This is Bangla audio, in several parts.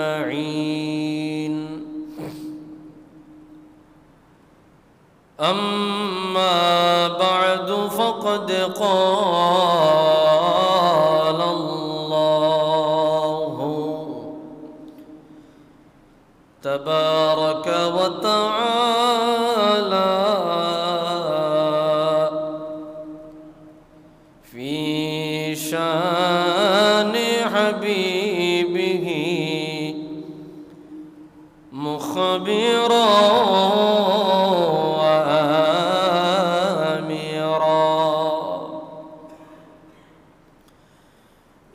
أجمعين. أما بعد فقد قال الله تبارك وتعالى في شان حبيبه مخبرا وآمرا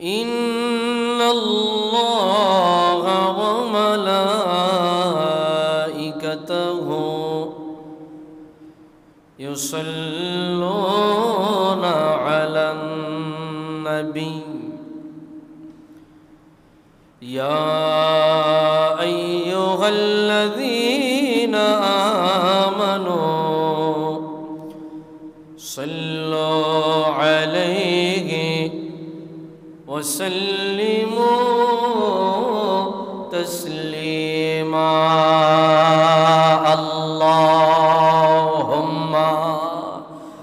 إن الله وملائكته يصلون على النبي يا أيها الذين آمنوا صلوا عليه وسلموا تسليما. اللهم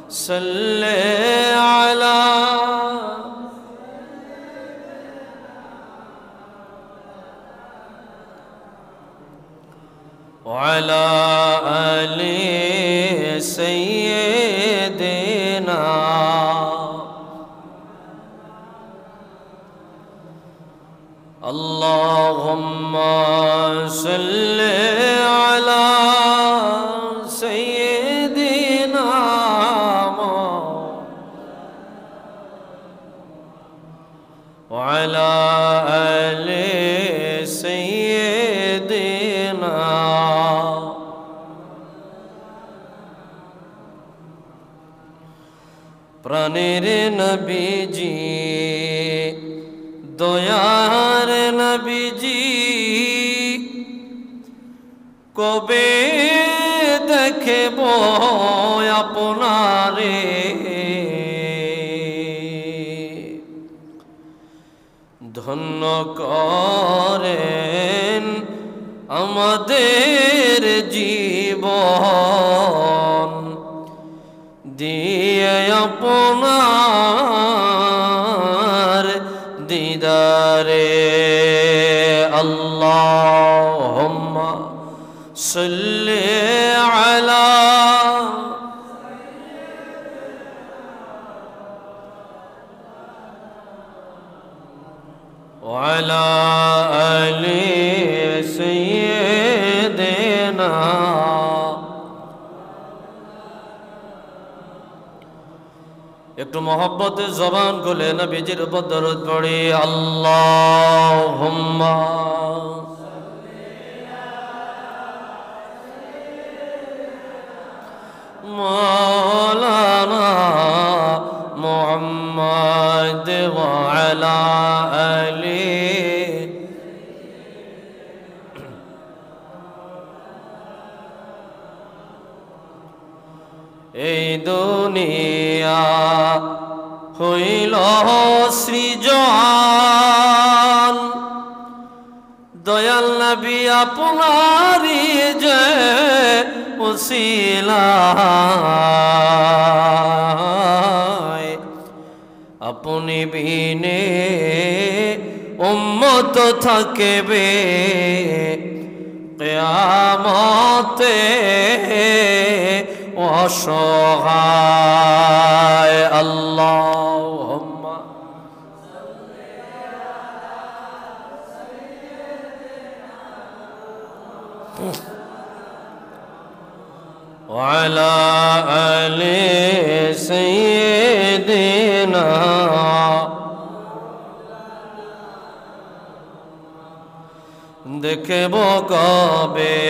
صل على وعلى آل سيدنا اللهم صل على سيدنا وعلى آل سيدنا প্রাণের নবীজি দয়ার নবীজি কবে দেখব আপনারে ধন্য করেন আমাদের জীবন দিয়ে আপনার দিদারে। আল্লাহুম্মা সাল্লি আলা ওয়ালা আলি সাইয়্যিদিনা। একটু মোহব্বতের জবান খুলে নবীজির উপর দরুদ পড়ি। আল্লাহুম্মা মাওলানা মুহাম্মদ ওয়া আলা আলি এই দুনিয়া হইল সৃজন দয়াল নবী আপনারি যে উসিলায় আপনি বিনে উম্মত থাকবে কিয়ামতে অসহায়। আল্লাহুম্মা ওয়ালা আলি সাইয়্যিদিনা। দেখব কবে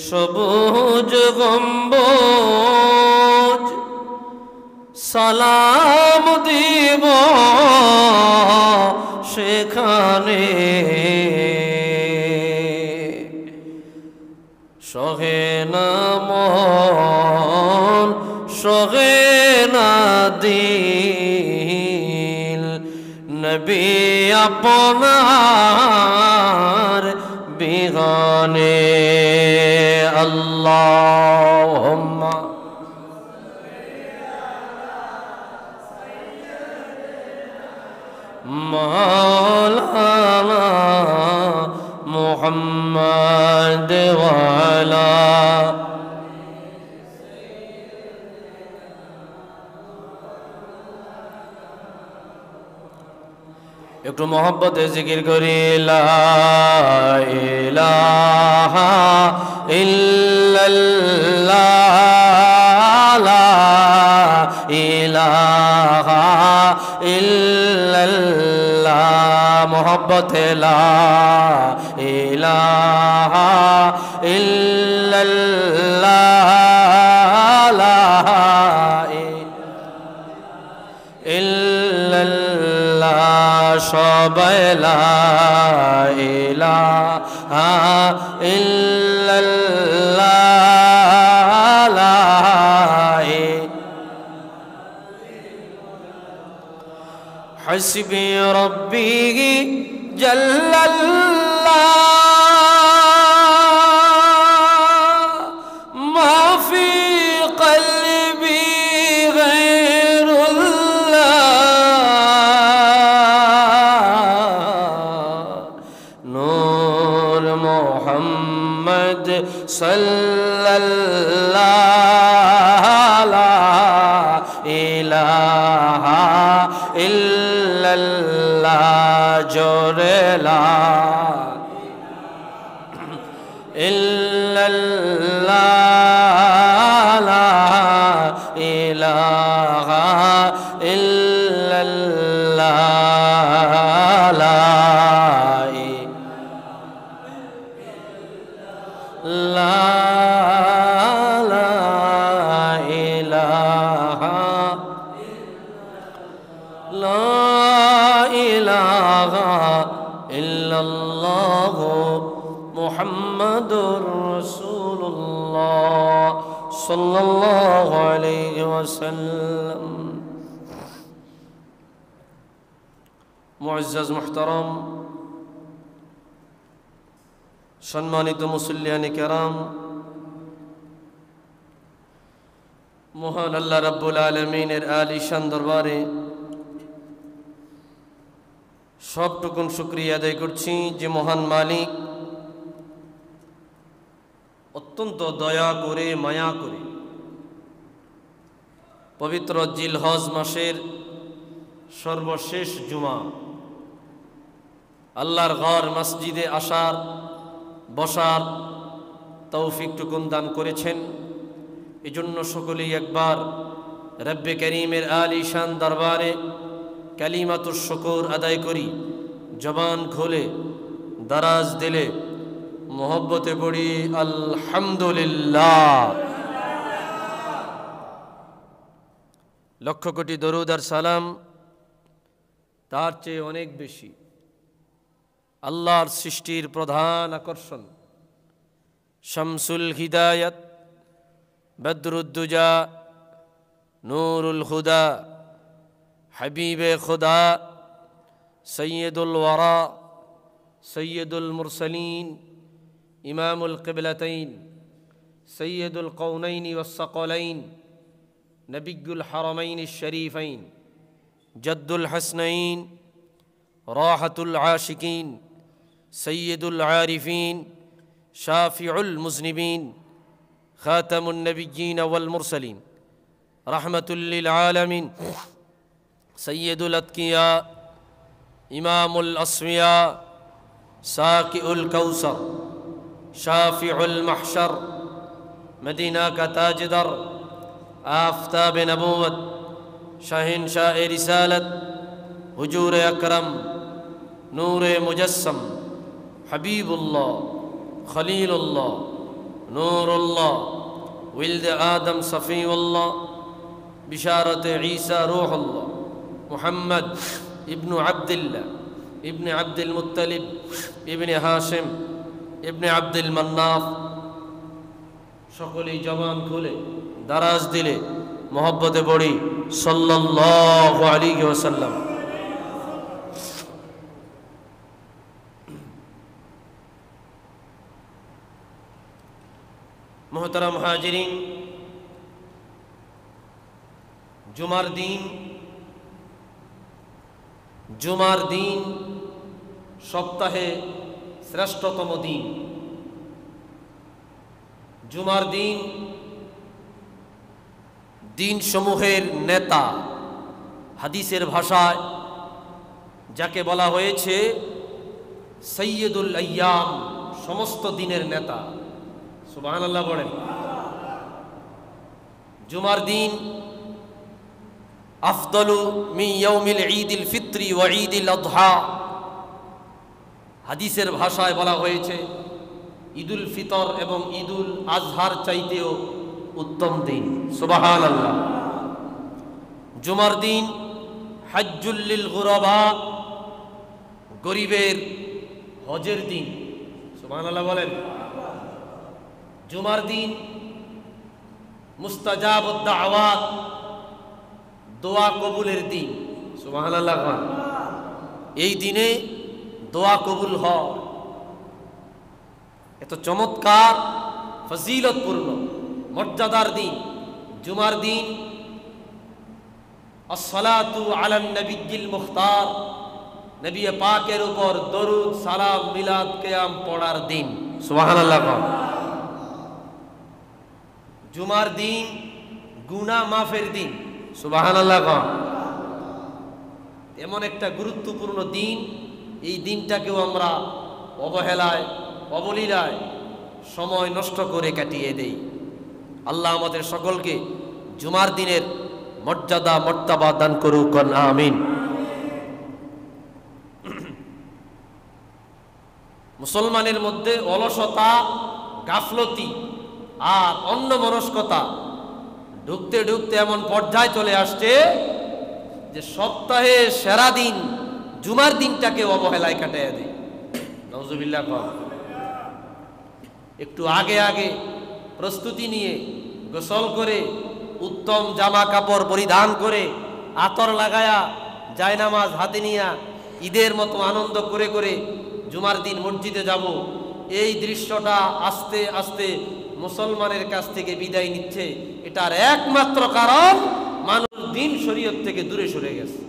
সবুজ গম্বুজ সালাম দিব সেখানে সহে না মন সহে না দিল নবী আপনার বিঘনে আল্লাহুম্মা মাওলানা মুহাম্মদ ওয়া আলা একটু মোহব্বতে জিকির করি লা ইলাহা ইল্লাল্লাহ লা ইলাহা ইল্লাল্লাহ মোহব্বতে লা ইলাহা ইল্লাল্লাহ লা ইল্লাল্লাহ সবাই লা ইলাহা ইল্লাল্লাহ লা হাসবি রব্বি জাল্লাল্লাহ মা ফি কলবি মোহাম্মদ সাল্লাল্লাহু লা ইলাহা ইল্লাল্লাহ জোরে লা ইল্লাল্লাহ লা ইলাহা ইল্লাল্লাহ লা লা ইলাহা ইল্লাল্লাহ মুহাম্মাদুর রাসূলুল্লাহ সাল্লাল্লাহু আলাইহি ওয়াসাল্লাম। মুআজ্জাজ মুহতারাম সম্মানিত মুসল্লিয়ানে কেরাম, মহান আল্লাহ রাব্বুল আলামিনের আলিশান দরবারে সবটুকুন শুকরিয়া আদায় করছি যে মহান মালিক অত্যন্ত দয়া করে মায়া করে পবিত্র জিলহজ মাসের সর্বশেষ জুমা আল্লাহর ঘর মসজিদে আসার বসার তৌফিকটুকুন দান করেছেন। এজন্য সকলেই একবার রব্বে করিমের আলিশান দরবারে কালিমাতুশ শুকর আদায় করি, জবান খুলে দারাজ দিলে মোহব্বতে পড়ি আলহামদুলিল্লাহ। লক্ষ কোটি দরুদ আর সালাম তার চেয়ে অনেক বেশি আল্লাহর সৃষ্টির প্রধান আকর্ষণ শামসুল হিদায়াত বদরুদ্দুজা নূরুল হুদা হাবিবে খুদা সৈয়দুল ওয়ারা সৈয়দুল মুরসলিন ইমামুল কিবলাতাইন সৈয়দুল কওনাইন ওয়াস-সাকলাইন নবিয়ুল হারামাইন আশ-শরীফাইন জদ্দুল হাসনাইন রাহাতুল আশিকিন সৈয়দুল আরিফিন শাফিউল মুজনিবিন খাতামুন নবিয়্যিন ওয়াল মুরসালিন রাহমাতুল লিল আলামিন সৈয়দুল আতকিয়া ইমামুল আসফিয়া সাকিউল কাউসার শাফিউল মাহশর মদিনা কা তাজদার আফতাব নবুয়ত শাহিনশাহ রিসালত হুজুর আকরম নূরে মুজস্সম হাবিবুল্লাহ খলিলুল্লাহ নূরুল্লাহ উলদ আদম সফিউল্লাহ বিশারত ঈসা রূহুল্লাহ মুহাম্মদ ইবনু আব্দুল্লাহ ইবনে আব্দুল মুত্তালিব ইবনে হাশিম ইবনে আব্দুল মান্নাফ। সকলেই জবান খুলে দারাজ দিলে মোহব্বতে পড়ি সাল্লাল্লাহু আলাইহি ওয়াসাল্লাম। মুহতারাম হাজিরিন, জুমার দিন সপ্তাহে শ্রেষ্ঠতম দিন। জুমার দিন দিনসমূহের নেতা, হাদিসের ভাষায় যাকে বলা হয়েছে সৈয়দুল আইয়াম, সমস্ত দিনের নেতা। সুবহানাল্লাহ বলেন। জুমার দিন আফদলু মিন ইয়াউমিল ঈদিল ফিত্রি ওয়া ঈদিল আযহা, হাদিসের ভাষায় বলা হয়েছে ঈদুল ফিতর এবং ঈদুল আজহার চাইতেও উত্তম দিন। সুবহানাল্লাহ। জুমার দিন হজ্জুল লিল গুরাবা, গরিবের হজের দিন। সুবহানাল্লাহ বলেন। জুমার দিন মুস্তাজাবুদ দাওয়াত, দোয়া কবুলের দিন। সুবহানাল্লাহ। এই দিনে দোয়া কবুল হয়। এত চমৎকার ফজিলতপূর্ণ মর্যাদার দিন জুমার দিন। আসসালাতু আলান নবিয়্যিল মুখতার, নবী পাকের উপর দরুদ সালাম মিলাদ কিয়াম পড়ার দিন। সুবহানাল্লাহ। জুমার দিন গুনাহ মাফের দিন। সুবহানাল্লাহ। এমন একটা গুরুত্বপূর্ণ দিন, এই দিনটাকেও আমরা অবহেলায় অবলীলায় সময় নষ্ট করে কাটিয়ে দেই। আল্লাহ আমাদের সকলকে জুমার দিনের মর্যাদা মর্তবা দান করুক, আমিন। মুসলমানের মধ্যে অলসতা, গাফলতি আর অন্যমনস্কতা ঢুকতে ঢুকতে এমন পর্যায়ে চলে আসছে যে সপ্তাহে সেরা দিন জুমার দিনটাকে অবহেলায় কাটাইয়া দেয়। নাউজুবিল্লাহ। একটু আগে আগে প্রস্তুতি নিয়ে গোসল করে উত্তম জামা কাপড় পরিধান করে আতর লাগায়া জায়নামাজ হাতে নিয়া ঈদের মতো আনন্দ করে করে জুমার দিন মসজিদে যাব, এই দৃশ্যটা আস্তে আস্তে মুসলমানের কাছ থেকে বিদায় নিচ্ছে। এটার একমাত্র কারণ মানুষ দিন শরীয়ত থেকে দূরে সরে গেছে।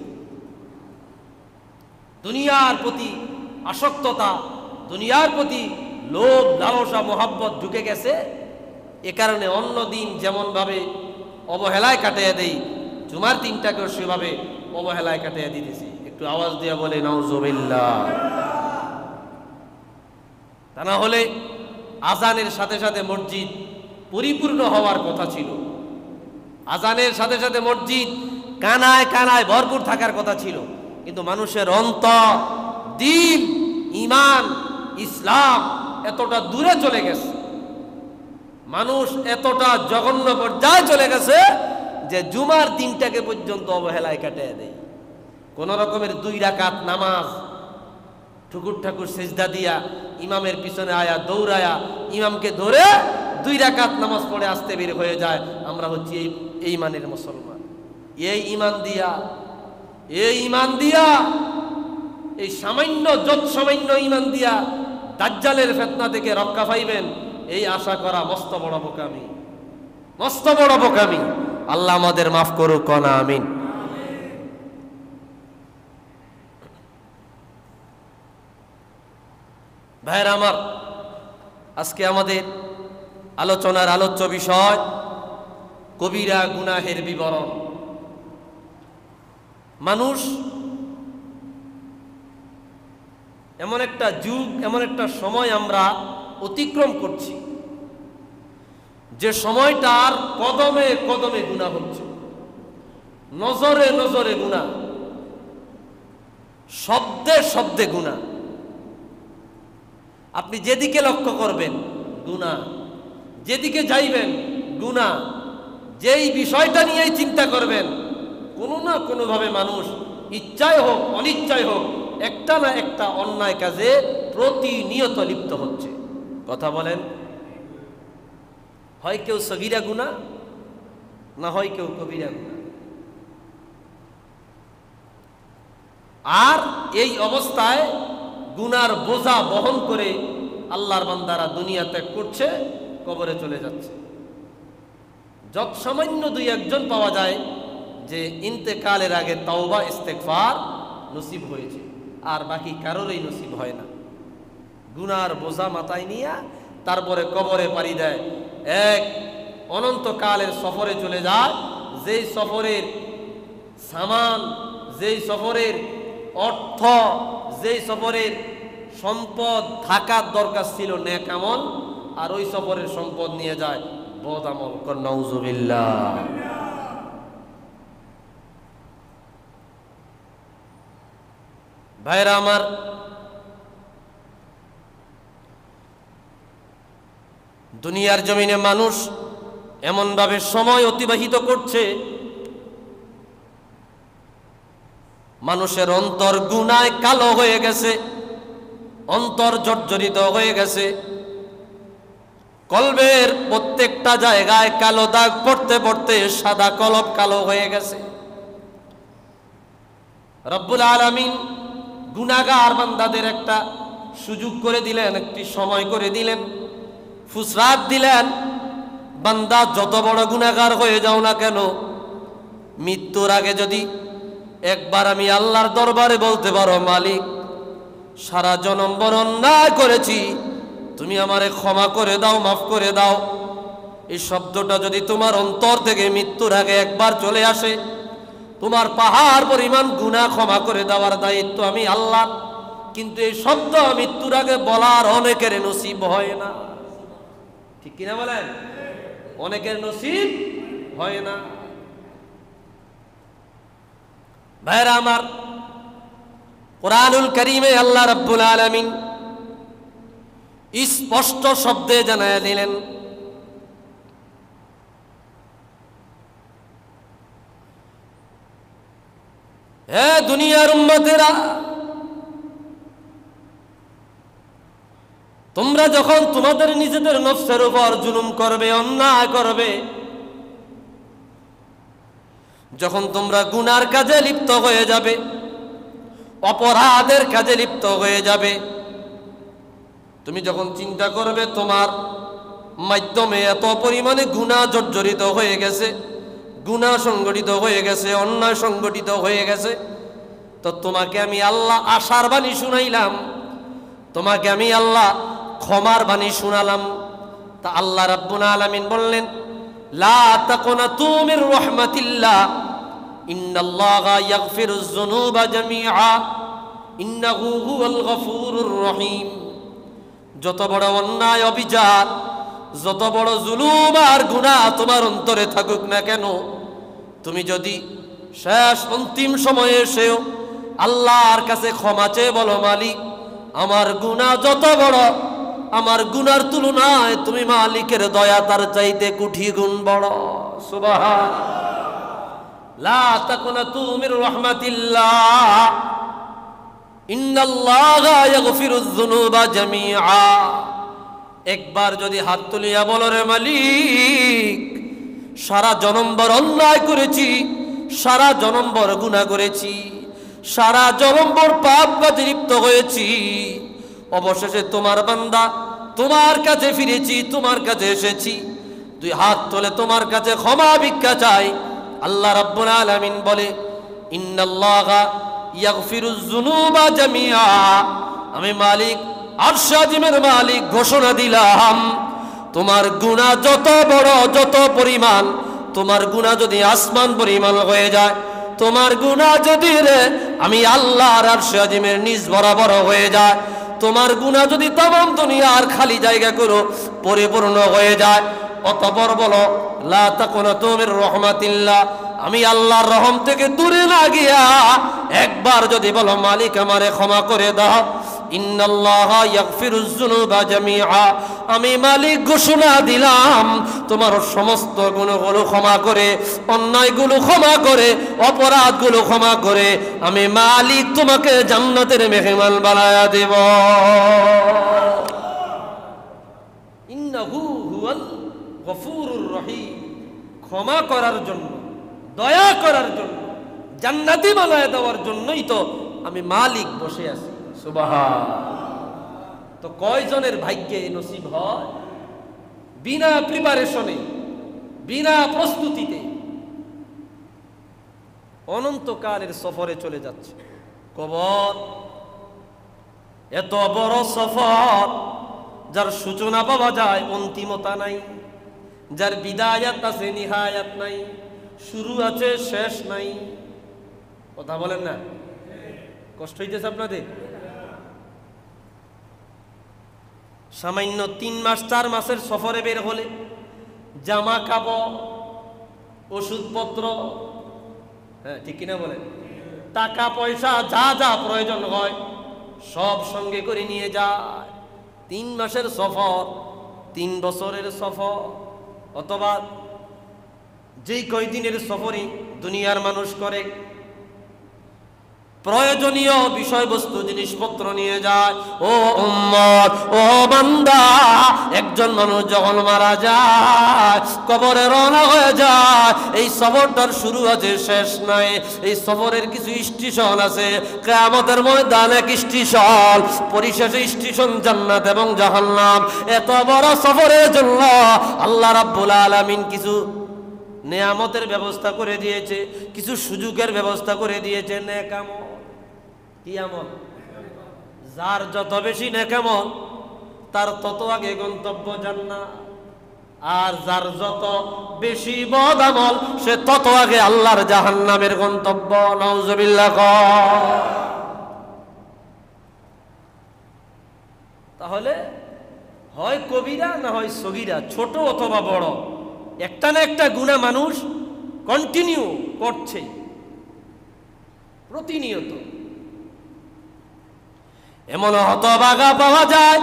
দুনিয়ার প্রতি আসক্ততা, দুনিয়ার প্রতি লোভ লালসা মোহাব্বত ঢুকে গেছে। এ কারণে অন্য দিন যেমন ভাবে অবহেলায় কাটিয়ে দেই, জুমার দিনটাকেও সেভাবে অবহেলায় কাটিয়ে দিতেছি। একটু আওয়াজ দিয়ে বলে নাউজুবিল্লাহ। তা না হলে আজানের সাথে সাথে মসজিদ পরিপূর্ণ হওয়ার কথা ছিল। আজানের সাথে সাথে মসজিদ কানায় কানায় ভরপুর থাকার কথা ছিল। কিন্তু মানুষের অন্তর, দিল, ঈমান, ইসলাম এতটা দূরে চলে গেছে, মানুষ এতটা জঘন্য পর্যায়ে চলে গেছে যে জুমার দিনটাকে পর্যন্ত অবহেলায় কাটিয়ে দেয়। কোন রকমের 2 রাকাত নামাজ ঠুকুর ঠাকুর সেজদা দিয়া ইমামের পিছনে আয়া দৌড়ায়া ইমামকে ধরে 2 রাকাত নামাজ পড়ে আসতে বের হয়ে যায়। আমরা হচ্ছি এই ইমানের মুসলমান। এই ইমান দিয়া এই সামান্য সামান্য ইমান দিয়া দাজ্জালের ফিতনা থেকে রক্ষা পাইবেন, এই আশা করা মস্ত বড় বোকামি, মস্ত বড় বোকামি। আল্লাহ আমাদের মাফ করুক, আমিন। ভাইরা আমার, আজকে আমাদের আলোচনার আলোচ্য বিষয় কবিরা গুনাহের বিবরণ। মানুষ এমন একটা যুগ, এমন একটা সময় আমরা অতিক্রম করছি যে সময়টার কদমে কদমে গুনাহ হচ্ছে, নজরে নজরে গুনাহ, শব্দে শব্দে গুনাহ। আপনি যেদিকে লক্ষ্য করবেন গুনাহ, যেদিকে যাইবেন গুনাহ, যেই বিষয়টা নিয়েই চিন্তা করবেন কোনো না কোনোভাবে মানুষ ইচ্ছায় হোক অনিচ্ছায় হোক একটা না একটা অন্যায় কাজে প্রতিনিয়ত লিপ্ত হচ্ছে। কথা বলেন, হয় কেউ সগীরা গুনাহ, না হয় কেউ কবিরা গুনাহ। আর এই অবস্থায় গুনার বোঝা বহন করে আল্লাহর বান্দারা দুনিয়া ত্যাগ করছে। কবরে চলে যাচ্ছে। যত সামান্য দুই একজন পাওয়া যায় যে ইন্তেকালের আগে তাওবা ইস্তেগফার নসিব হয়েছে, আর বাকি কারোরই নসিব হয় না। গুনার বোঝা মাথায় নিয়ে তারপরে কবরে পাড়ি দেয়, এক অনন্তকালের সফরে চলে যায়। যেই সফরের সামান, যেই সফরের অর্থ, যেই সফরের সম্পদ থাকার দরকার ছিল নেক আমল, আর ওই সফরের সম্পদ নিয়ে যায় বদ আমল। নাউজুবিল্লাহ। ভাইরা আমার, দুনিয়ার জমিনে মানুষ এমনভাবে সময় অতিবাহিত করছে, মানুষের অন্তর গুনায় কালো হয়ে গেছে, অন্তর জর্জরিত হয়ে গেছে, কলবের প্রত্যেকটা জায়গায় কালো দাগ পড়তে পড়তে সাদা কলব কালো হয়ে গেছে। রব্বুল আলামিন গুনাহগার বান্দাদের একটা সুযোগ করে দিলেন, একটি সময় করে দিলেন, ফুসরাত দিলেন। বান্দা যত বড় গুনাহগার হয়ে যাও না কেন, মৃত্যুর আগে যদি একবার আমি আল্লাহর দরবারে বলতে পারো, মালিক সারা জনম বড় অন্যায় করেছি, তুমি আমারে ক্ষমা করে দাও, মাফ করে দাও, এই শব্দটা যদি তোমার অন্তর থেকে মৃত্যুর আগে একবার চলে আসে, তোমার পাহাড় পরিমাণ গুনাহ ক্ষমা করে দেওয়ার দায়িত্ব আমি আল্লাহ। কিন্তু এই শব্দ মৃত্যুর আগে বলার অনেকের নসিব হয় না, ঠিক কিনা বলেন? অনেকের নসিব হয় না। ভাইরা আমার, কোরআনুল কারীমে আল্লাহ রাব্বুল আলামিন স্পষ্ট শব্দে জানায়া দিলেন, হে দুনিয়ার উম্মতেরা, তোমরা যখন তোমাদের নিজেদের নফসের উপর জুলুম করবে, অন্যায় করবে, যখন তোমরা গুনার কাজে লিপ্ত হয়ে যাবে, অপরাধের কাজে লিপ্ত হয়ে যাবে, তুমি যখন চিন্তা করবে তোমার মাধ্যমে এত পরিমাণে গুনাহ জর্জরিত হয়ে গেছে, গুনাহ সংগঠিত হয়ে গেছে, অন্যায় সংগঠিত হয়ে গেছে, তো তোমাকে আমি আল্লাহ আশার বাণী শুনাইলাম, তোমাকে আমি আল্লাহ ক্ষমার বাণী শুনালাম। তা আল্লাহ রাব্বুল আলামিন বললেন, লা তাকুনাতু মির রাহমাতিল্লাহ, ইন্নাল্লাহা ইয়াগফিরুয যুনুবা জামিআ, ইন্নাহু হুয়াল গফুরুর রহিম। যত বড় অন্যায় অবিচার, যত বড় জুলুম আর গুনাহ তোমার অন্তরে থাকুক না কেন, তুমি যদি শেষ অন্তিম সময়ে এসেও আল্লাহর কাছে ক্ষমা চেয়ে বলো, মালিক আমার গুনাহ যত বড়, আমার গুনার তুলনায় তুমি মালিকের দয়া তার চাইতে কোটি গুণ বড়। সুবহান। লা তাকুনাতু মির রাহমাতিল্লাহ, ইন্নাল্লাহা ইয়াগফিরুয যুনুবা জামিআ। একবার যদি হাত তুলিয়া বলো, রে মালিক সারা জনমভর অন্যায় করেছি, সারা জনমভর গুনাহ করেছি, সারা জনমভর পাপ কাজে লিপ্ত হয়েছি, অবশেষে তোমার বান্দা তোমার কাছে ফিরেছি, তোমার কাছে এসেছি, দুই হাত তুলে তোমার কাছে ক্ষমা ভিক্ষা চাই। আল্লাহ রাব্বুল আলামিন বলে, ইন্নাল্লাহা ইয়াগফিরুয যুনুবা জামিআ, আমি মালিক আরশ আজিমের মালিক ঘোষণা দিলাম, তোমার গুনাহ যত বড়, যত পরিমাণ, তোমার গুনাহ যদি আসমান পরিমাণ হয়ে যায়, তোমার গুনাহ যদি রে আমি আল্লাহর আরশ আজিমের নিচ বরাবর হয়ে যায়, তোমার গুনাহ যদি तमाम দুনিয়ার খালি জায়গা করো পরিপূর্ণ হয়ে যায়, অতঃপর বলো, লা তাকুনাতু মির রাহমাতিল্লাহ, আমি আল্লাহর রহম থেকে দূরে না গিয়া একবার যদি বলো, মালিক আমারে ক্ষমা করে দাও, ইন্নাল্লাহা ইয়াগফিরুয যুনুবা জামিআ, আমি মালিক ঘোষণা দিলাম তোমার সমস্ত গুনাহগুলো ক্ষমা করে, অন্যায়গুলো ক্ষমা করে, অপরাধগুলো ক্ষমা করে আমি মালিক তোমাকে জান্নাতের মেহমান বানায়া দেব। ইন্নাহু হুয়াল গফুরুর রহিম, ক্ষমা করার জন্য, দয়া করার জন্য, জান্নাতি বানায়া দেওয়ার জন্যই তো আমি মালিক বসে আছি। সুবহান। তো কয়জনের ভাগ্যে নসিব হয়? বিনা প্রিপারেশনে, বিনা প্রস্তুতিতে অনন্তকালের সফরে চলে যাচ্ছে। কবর এত বড় সফর, যার সূচনা পাওয়া যায়, অন্তিমতা নাই, যার বিদায়াত আছে নিহায়াত নাই, শুরু আছে শেষ নাই। কথা বলেন না? কষ্ট হইতেছে আপনাদের? সামান্য 3 মাস 4 মাসের সফরে বের হলে জামা কাপড়, ওষুধপত্র, হ্যাঁ ঠিক কিনা বলেন, টাকা পয়সা যা যা প্রয়োজন হয় সব সঙ্গে করে নিয়ে যায়। 3 মাসের সফর, 3 বছরের সফর, অথবা যেই কয়দিনের সফরই দুনিয়ার মানুষ করে, প্রয়োজনীয় বিষয়বস্তু জিনিসপত্র নিয়ে যায়। ও উম্মত, ও বান্দা, একজন মানুষ যখন মারা যায়, কবরে রওনা হয়ে যায়, এই সফরটার শুরু আছে শেষ নাই। এই সফরের কিছু স্টেশন আছে, কিয়ামতের ময়দানে এক স্টেশন, পরিশেষে স্টেশন জান্নাত এবং জাহান্নাম। এত বড় সফরের জন্য আল্লাহ রাব্বুল আলামিন কিছু নেয়ামতের ব্যবস্থা করে দিয়েছে, কিছু সুযোগের ব্যবস্থা করে দিয়েছে। নেকামল, কি আমল? যার যত বেশি নেকামল তার তত আগে গন্তব্য জান্নাত, আর যার যত বেশি বদ আমল সে তত আগে আল্লাহর জাহান্নামের গন্তব্য। নাউজুবিল্লাহ। তাহলে হয় কবিরা না হয় সগীরা, ছোট অথবা বড়, একটা না একটা গুনাহ মানুষ কন্টিনিউ করছে প্রতিনিয়ত। এমন হতভাগা পাওয়া যায়,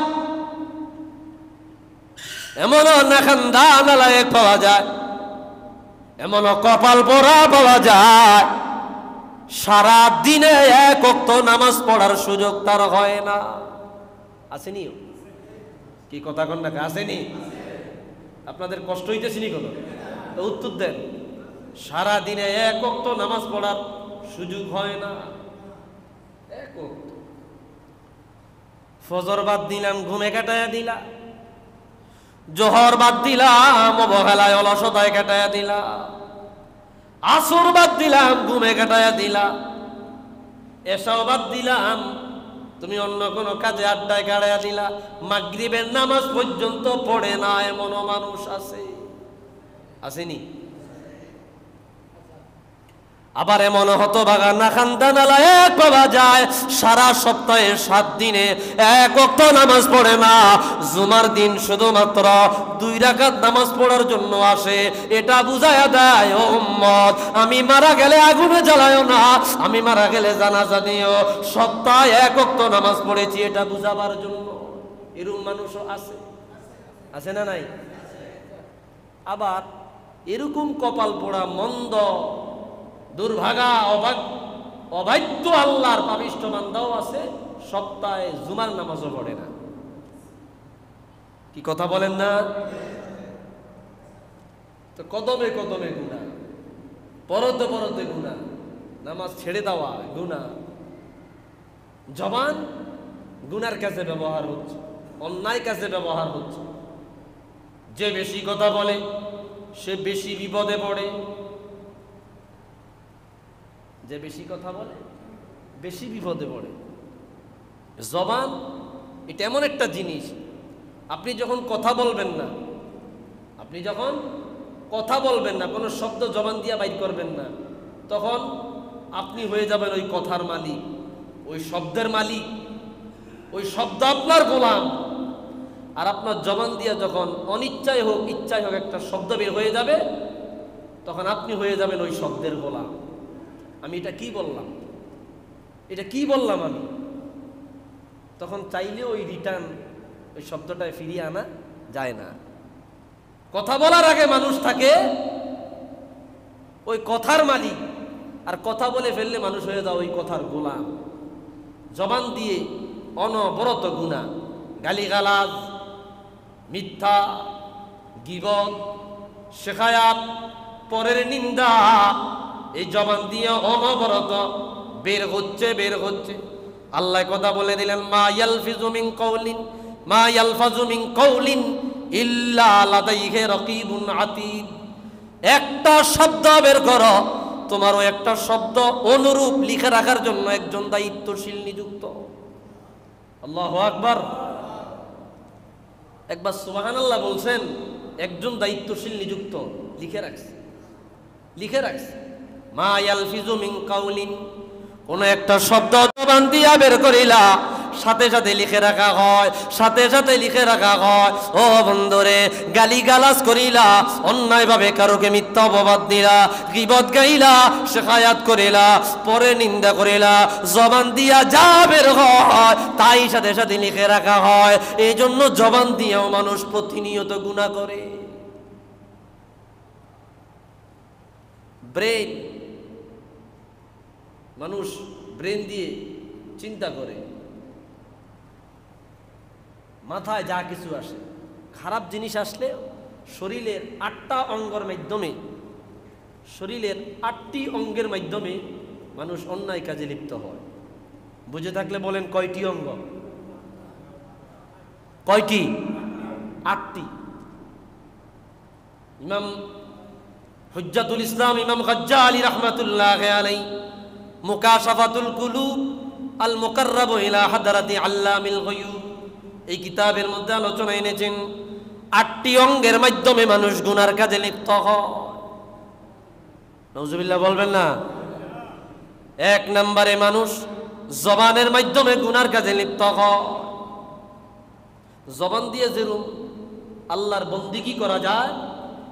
এমন নাখান্দা নালায়েক পাওয়া যায়, এমন কপাল পোড়া পাওয়া যায়, সারা দিনে 1 ওয়াক্ত নামাজ পড়ার সুযোগ তার হয় না। আসেনি? কি কথা কন না? আসেনি? আপনাদের কষ্ট হইতেছে নি কোনো? তো উত্তর দেন। সারা দিনে 1 ওয়াক্ত নামাজ পড়ার সুযোগ হয় না। 1 ওয়াক্ত। ফজর বাদ দিলাম, ঘুমে কাটায়া দিলা। জোহর বাদ দিলাম, অবহেলায় অলসতায় কাটায়া দিলা। আসর বাদ দিলাম, ঘুমে কাটায়া দিলা। এশাও বাদ দিলাম, তুমি অন্য কোনো কাজে আড্ডায় কাটায়া দিলা। মাগরিবের নামাজ পর্যন্ত পড়ে না এমন মানুষ আছে, আসেনি? আবার এমন হতভাগা নাখান্দা নালায়েক পাওয়া যায়, সারা সপ্তাহে 7 দিনে 1 ওয়াক্ত নামাজ পড়ে না। জুমার দিন শুধুমাত্র 2 রাকাত নামাজ পড়ার জন্য আসে। এটা বুঝায়া দেয়, ও উম্মত, আমি মারা গেলে আগুনে জ্বালায়ও না, আমি মারা গেলে জানাজা দিও। সপ্তাহে 1 ওয়াক্ত নামাজ পড়েছি, এটা বুঝাবার জন্য। এরকম মানুষও আছে, আছে না নাই? আবার এরকম কপাল পোড়া, মন্দ, দুর্ভাগা, অবাধ্য আল্লাহর পাপিষ্ঠ বান্দাও আছে, সপ্তাহে জুমার নামাজও পড়ে না। কি কথা বলেন না? তো কদমে কদমে গুনাহ, পরতে পরতে গুনাহ, নামাজ ছেড়ে দেওয়া গুনাহ, জবান গুনার কাজে ব্যবহার হচ্ছে, অন্যায় কাজে ব্যবহার হচ্ছে। যে বেশি কথা বলে সে বেশি বিপদে পড়ে। যে বেশি কথা বলে বেশি বিপদে পড়ে। জবান এটা এমন একটা জিনিস, আপনি যখন কথা বলবেন না, আপনি যখন কথা বলবেন না, কোনো শব্দ জবান দিয়ে বাইর করবেন না, তখন আপনি হয়ে যাবেন ওই কথার মালিক, ওই শব্দের মালিক, ওই শব্দ আপনার গোলাম। আর আপনার জবান দিয়ে যখন অনিচ্ছায় হোক ইচ্ছায় হোক একটা শব্দ বের হয়ে যাবে, তখন আপনি হয়ে যাবেন ওই শব্দের গোলাম। আমি এটা কি বললাম, এটা কি বললাম আমি, তখন চাইলে ওই রিটার্ন ওই শব্দটায় ফিরিয়ে আনা যায় না। কথা বলার আগে মানুষ থাকে ওই কথার মালিক, আর কথা বলে ফেললে মানুষ হয়ে যায় ওই কথার গোলাম। জবান দিয়ে অনবরত গুনাহ, গালিগালাজ, মিথ্যা, গীবত, শেখায়াত, পরের নিন্দা, এই জবান দিয়ে অনবরত বের হচ্ছে। আল্লাহ কথা বলে দিলেন, মা ইয়ালফিজু মিন কাউলিন ইল্লা লাদাইহি রাকিবুন আতীদ। একটা শব্দ বের করো, তোমারও একটা শব্দ অনুরূপ লিখে রাখার জন্য একজন দায়িত্বশীল নিযুক্ত। আল্লাহু আকবার। একবার সুবহানাল্লাহ বলছেন, একজন দায়িত্বশীল নিযুক্ত লিখে রাখছে, লিখে রাখছে। মা ইয়ালফিজু মিন কাউলিন, কোন একটা শব্দ জবান দিয়া বের করিলা, সাথে সাথে লিখে রাখা হয়, সাথে সাথে লিখে রাখা হয়। ও বন্ধুরে, গালিগালাজ করিলা, অন্যায়ভাবে কারোকে মিথ্যা অপবাদ দিলা, গীবত গাইলা, শিকায়াত করিলা, পরে নিন্দা করিলা, জবান দিয়া যা বের হয় তাই সাথে সাথে লিখে রাখা হয়। এই জন্য জবান দিয়েও মানুষ প্রতিনিয়ত গুনাহ করে। ব্রেন, মানুষ ব্রেন দিয়ে চিন্তা করে, মাথায় যা কিছু আসে, খারাপ জিনিস আসলে শরীরের 8টা অঙ্গের মাধ্যমে, শরীরের 8টি অঙ্গের মাধ্যমে মানুষ অন্যায় কাজে লিপ্ত হয়। বুঝে থাকলে বলেন কয়টি অঙ্গ? কয়টি? 8টি। ইমাম হুজ্জাতুল ইসলাম ইমাম গাজ্জালি রাহমাতুল্লাহ আলাইহি মুকাশাফাতুল কুলুব আল মুকাররাব ইলা হাদরাতি আল্লামিল গায়ুব এই কিতাবের মধ্যে আলোচনা এনেছেন, 8টি অঙ্গের মাধ্যমে মানুষ গুনার কাজে লিপ্ত হয়। নাউজুবিল্লাহ বলবেন না? 1 নম্বরে মানুষ জবানের মাধ্যমে গুনার কাজে লিপ্ত হয়। জবান দিয়ে যেরকম আল্লাহর বন্দিগি করা যায়,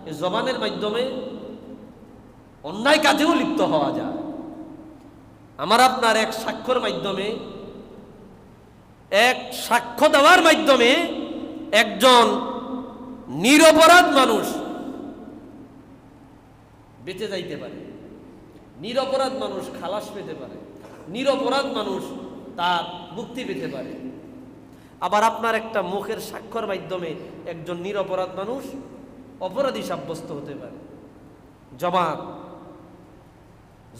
এই জবানের মাধ্যমে অন্যায় কাজেও লিপ্ত হওয়া যায়। আমার আপনার এক সাক্ষ্যের মাধ্যমে, এক সাক্ষ্য দেওয়ার মাধ্যমে একজন নিরপরাধ মানুষ বেঁচে যাইতে পারে, নিরপরাধ মানুষ খালাস পেতে পারে, নিরপরাধ মানুষ তার মুক্তি পেতে পারে। আবার আপনার একটা মুখের সাক্ষ্যের মাধ্যমে একজন নিরপরাধ মানুষ অপরাধী সাব্যস্ত হতে পারে। জবান,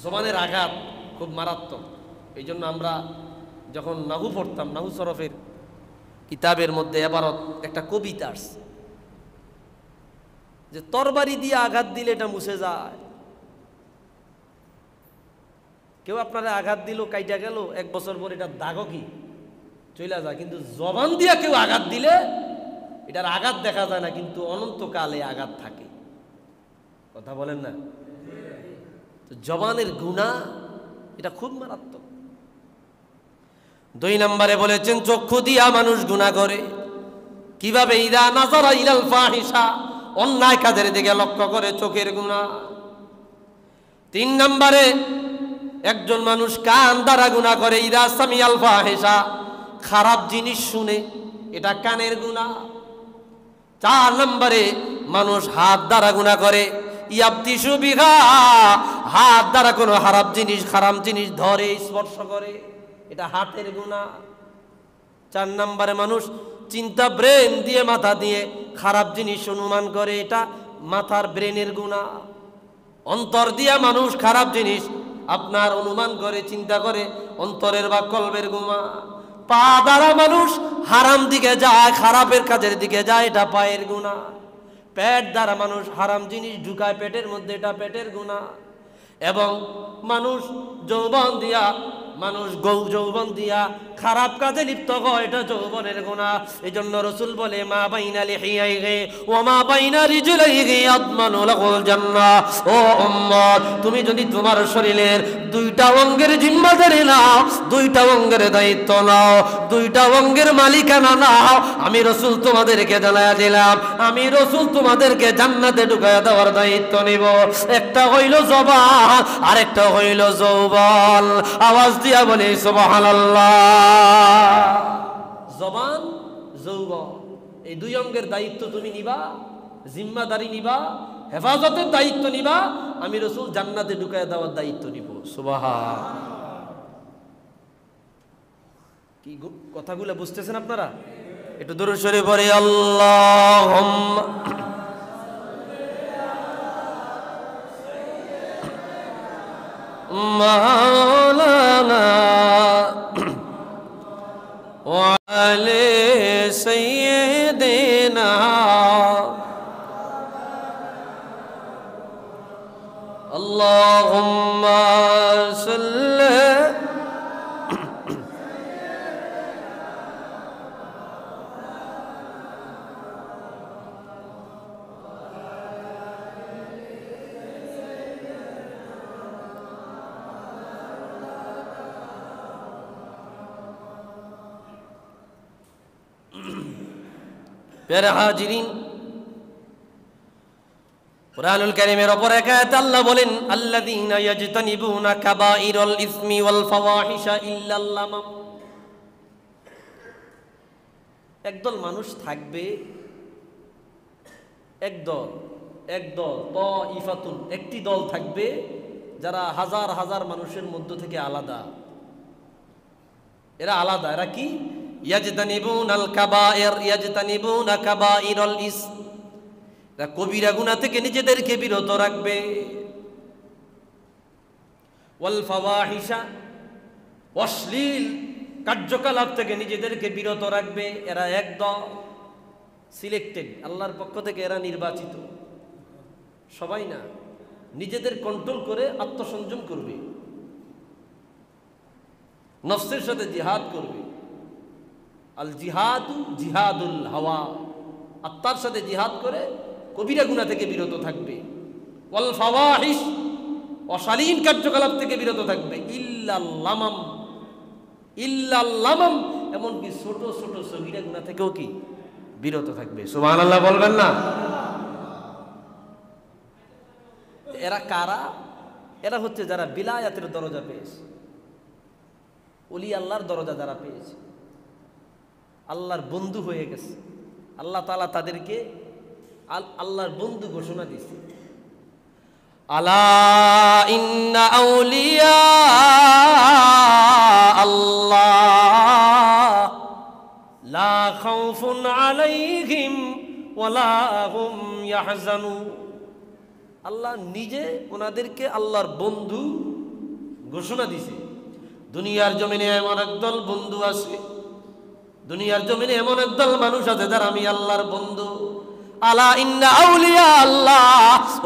জবানের আঘাত খুব মারাত্মক। এই জন্য আমরা যখন নাহু পড়তাম, নাহু সরফের কিতাবের মধ্যে এবারত একটা কবিতা আসছে যে তরবারি দিয়ে আঘাত দিলে এটা মুছে যায়। কেউ আপনারা আঘাত দিল, কাইটা গেল, 1 বছর পর এটা দাগও কি চলে যায়। কিন্তু জবান দিয়ে কেউ আঘাত দিলে এটার আঘাত দেখা যায় না, কিন্তু অনন্তকালে আঘাত থাকে। কথা বলেন না? তো জবানের গুনাহ এটা খুব মারাত্মক। 2 নম্বরে বলেছেন চক্ষু দিয়া মানুষ গুনাহ করে। কিভাবে? ইদা নাযারা ইলাল ফাহিশা, অন্যায় কাজের দিকে লক্ষ্য করে চোখের গুনাহ। 3 নম্বরে একজন মানুষ কান দ্বারা গুনাহ করে। ইদা সামিয়াল ফাহিশা, খারাপ জিনিস শুনে, এটা কানের গুনাহ। 4 নম্বরে মানুষ হাত দ্বারা গুনাহ করে। ইয়াবতিশু বিহা, হাত দ্বারা কোনো খারাপ জিনিস ধরে, স্পর্শ করে, এটা হাতের গুনাহ। 4 নম্বরে মানুষ চিন্তা, ব্রেন দিয়ে, মাথা দিয়ে খারাপ জিনিস অনুমান করে, এটা মাথার ব্রেনের গুনাহ। অন্তর দিয়া মানুষ খারাপ জিনিস আপনার অনুমান করে, চিন্তা করে, অন্তরের বা কলবের গুনাহ। পা দ্বারা মানুষ হারাম দিকে যায়, খারাপের কাজের দিকে যায়, এটা পায়ের গুনাহ। পেট দ্বারা মানুষ হারাম জিনিস ঢুকায় পেটের মধ্যে, এটা পেটের গুনাহ। এবং মানুষ যৌবন দিয়া, মানুষ যৌবন দিয়া খারাপ কাজে লিপ্ত হয়, এটা যৌবনের গুনাহ। এই জন্য রাসূল বলে মা বাইনা লিহিয়াইহি ওয়া মা বাইনা রিজলাইহি আদমানু লাহুল জান্নাহ। ও উম্মত, তুমি যদি তোমার শরীরের 2টা অঙ্গের জিম্মাদারি নাও, 2টা অঙ্গের দায়িত্ব নাও, 2টা অঙ্গের মালিকানা নাও, আমি রাসূল তোমাদেরকে জানায়া দিলাম, আমি রাসূল তোমাদেরকে জান্নাতে ঢুকায়া দেওয়ার দায়িত্ব নিব। একটা হইল জবান, আরেকটা হইল যৌবন। আওয়াজ দিয়া বলি সুবহানাল্লাহ। জবান, যৌবন, এই 2 অঙ্গের দায়িত্ব তুমি নিবা, জিম্মাদারি নিবা, হেফাজতের দায়িত্ব নিবা, আমি রাসূল জান্নাতে ঢুকায়া দেওয়ার দায়িত্ব নিব। সুবহানাল্লাহ। কি কথাগুলো বুঝতেছেন আপনারা? একটু দরুদ শরীফ পড়ে আল্লাহুম্মা মাওলানা ওয়া আলি সাইয়্যিদিনা প্যারা হাজিরিন, কুরআনুল কারীমের অপর এক আয়াতে আল্লাহ বলেন, আল্লাযীনা ইয়াজতানিবুনা কাবাইরাল ইসমি ওয়াল ফাওয়াহিশা ইল্লাল লামাম। একদল মানুষ থাকবে, একদল তাইফাতুন, একটি দল থাকবে যারা হাজার হাজার মানুষের মধ্য থেকে আলাদা। এরা আলাদা। এরা কি? ইয়াজতানিবুনাল কাবাইর, ইয়াজতানিবুনা কাবাইরাল ইসম। এরা কবিরা গুনাহ থেকে নিজেদেরকে বিরত রাখবে। ওয়াল ফাওয়াহিশা, অশ্লীল কার্যকলাপ থেকে নিজেদেরকে বিরত রাখবে। এরা একদল সিলেক্টেড, আল্লাহর পক্ষ থেকে এরা নির্বাচিত, সবাই না। নিজেদের কন্ট্রোল করে আত্মসংযম করবে, নফসের সাথে জিহাদ করবে। আল জিহাদু জিহাদুল হাওয়া, আত্মার সাথে জিহাদ করে কবিরা গুনাহ থেকে বিরত থাকবে। ওয়াল ফাওয়াহিশ, অশালীন কার্যকলাপ থেকে বিরত থাকবে। ইল্লাল লামাম, ইল্লাল লামাম, এমনকি ছোট ছোট সগীরা গুনাহ থেকেও কি বিরত থাকবে। সুবহানাল্লাহ বলবেন না? এরা কারা? এরা হচ্ছে যারা বিলায়াতের দরজা পেয়েছে, ওলি আল্লাহর দরজা যারা পেয়েছে, আল্লাহর বন্ধু হয়ে গেছে। আল্লাহ তাআলা তাদেরকে আল্লাহর বন্ধু ঘোষণা দিয়েছে। আলা ইন্না আউলিয়া আল্লাহ লা খাউফুন আলাইহিম ওয়ালা হুম ইয়াহজানুন। আল্লাহ নিজে ওনাদেরকে আল্লাহর বন্ধু ঘোষণা দিয়েছে। দুনিয়ার জমিনে এমন একদল বন্ধু আছে, দুনিয়ার জমিনে এমন একদল মানুষ আছে যারা আমি আল্লাহর বন্ধু। আলা ইন্না আউলিয়া আল্লাহ,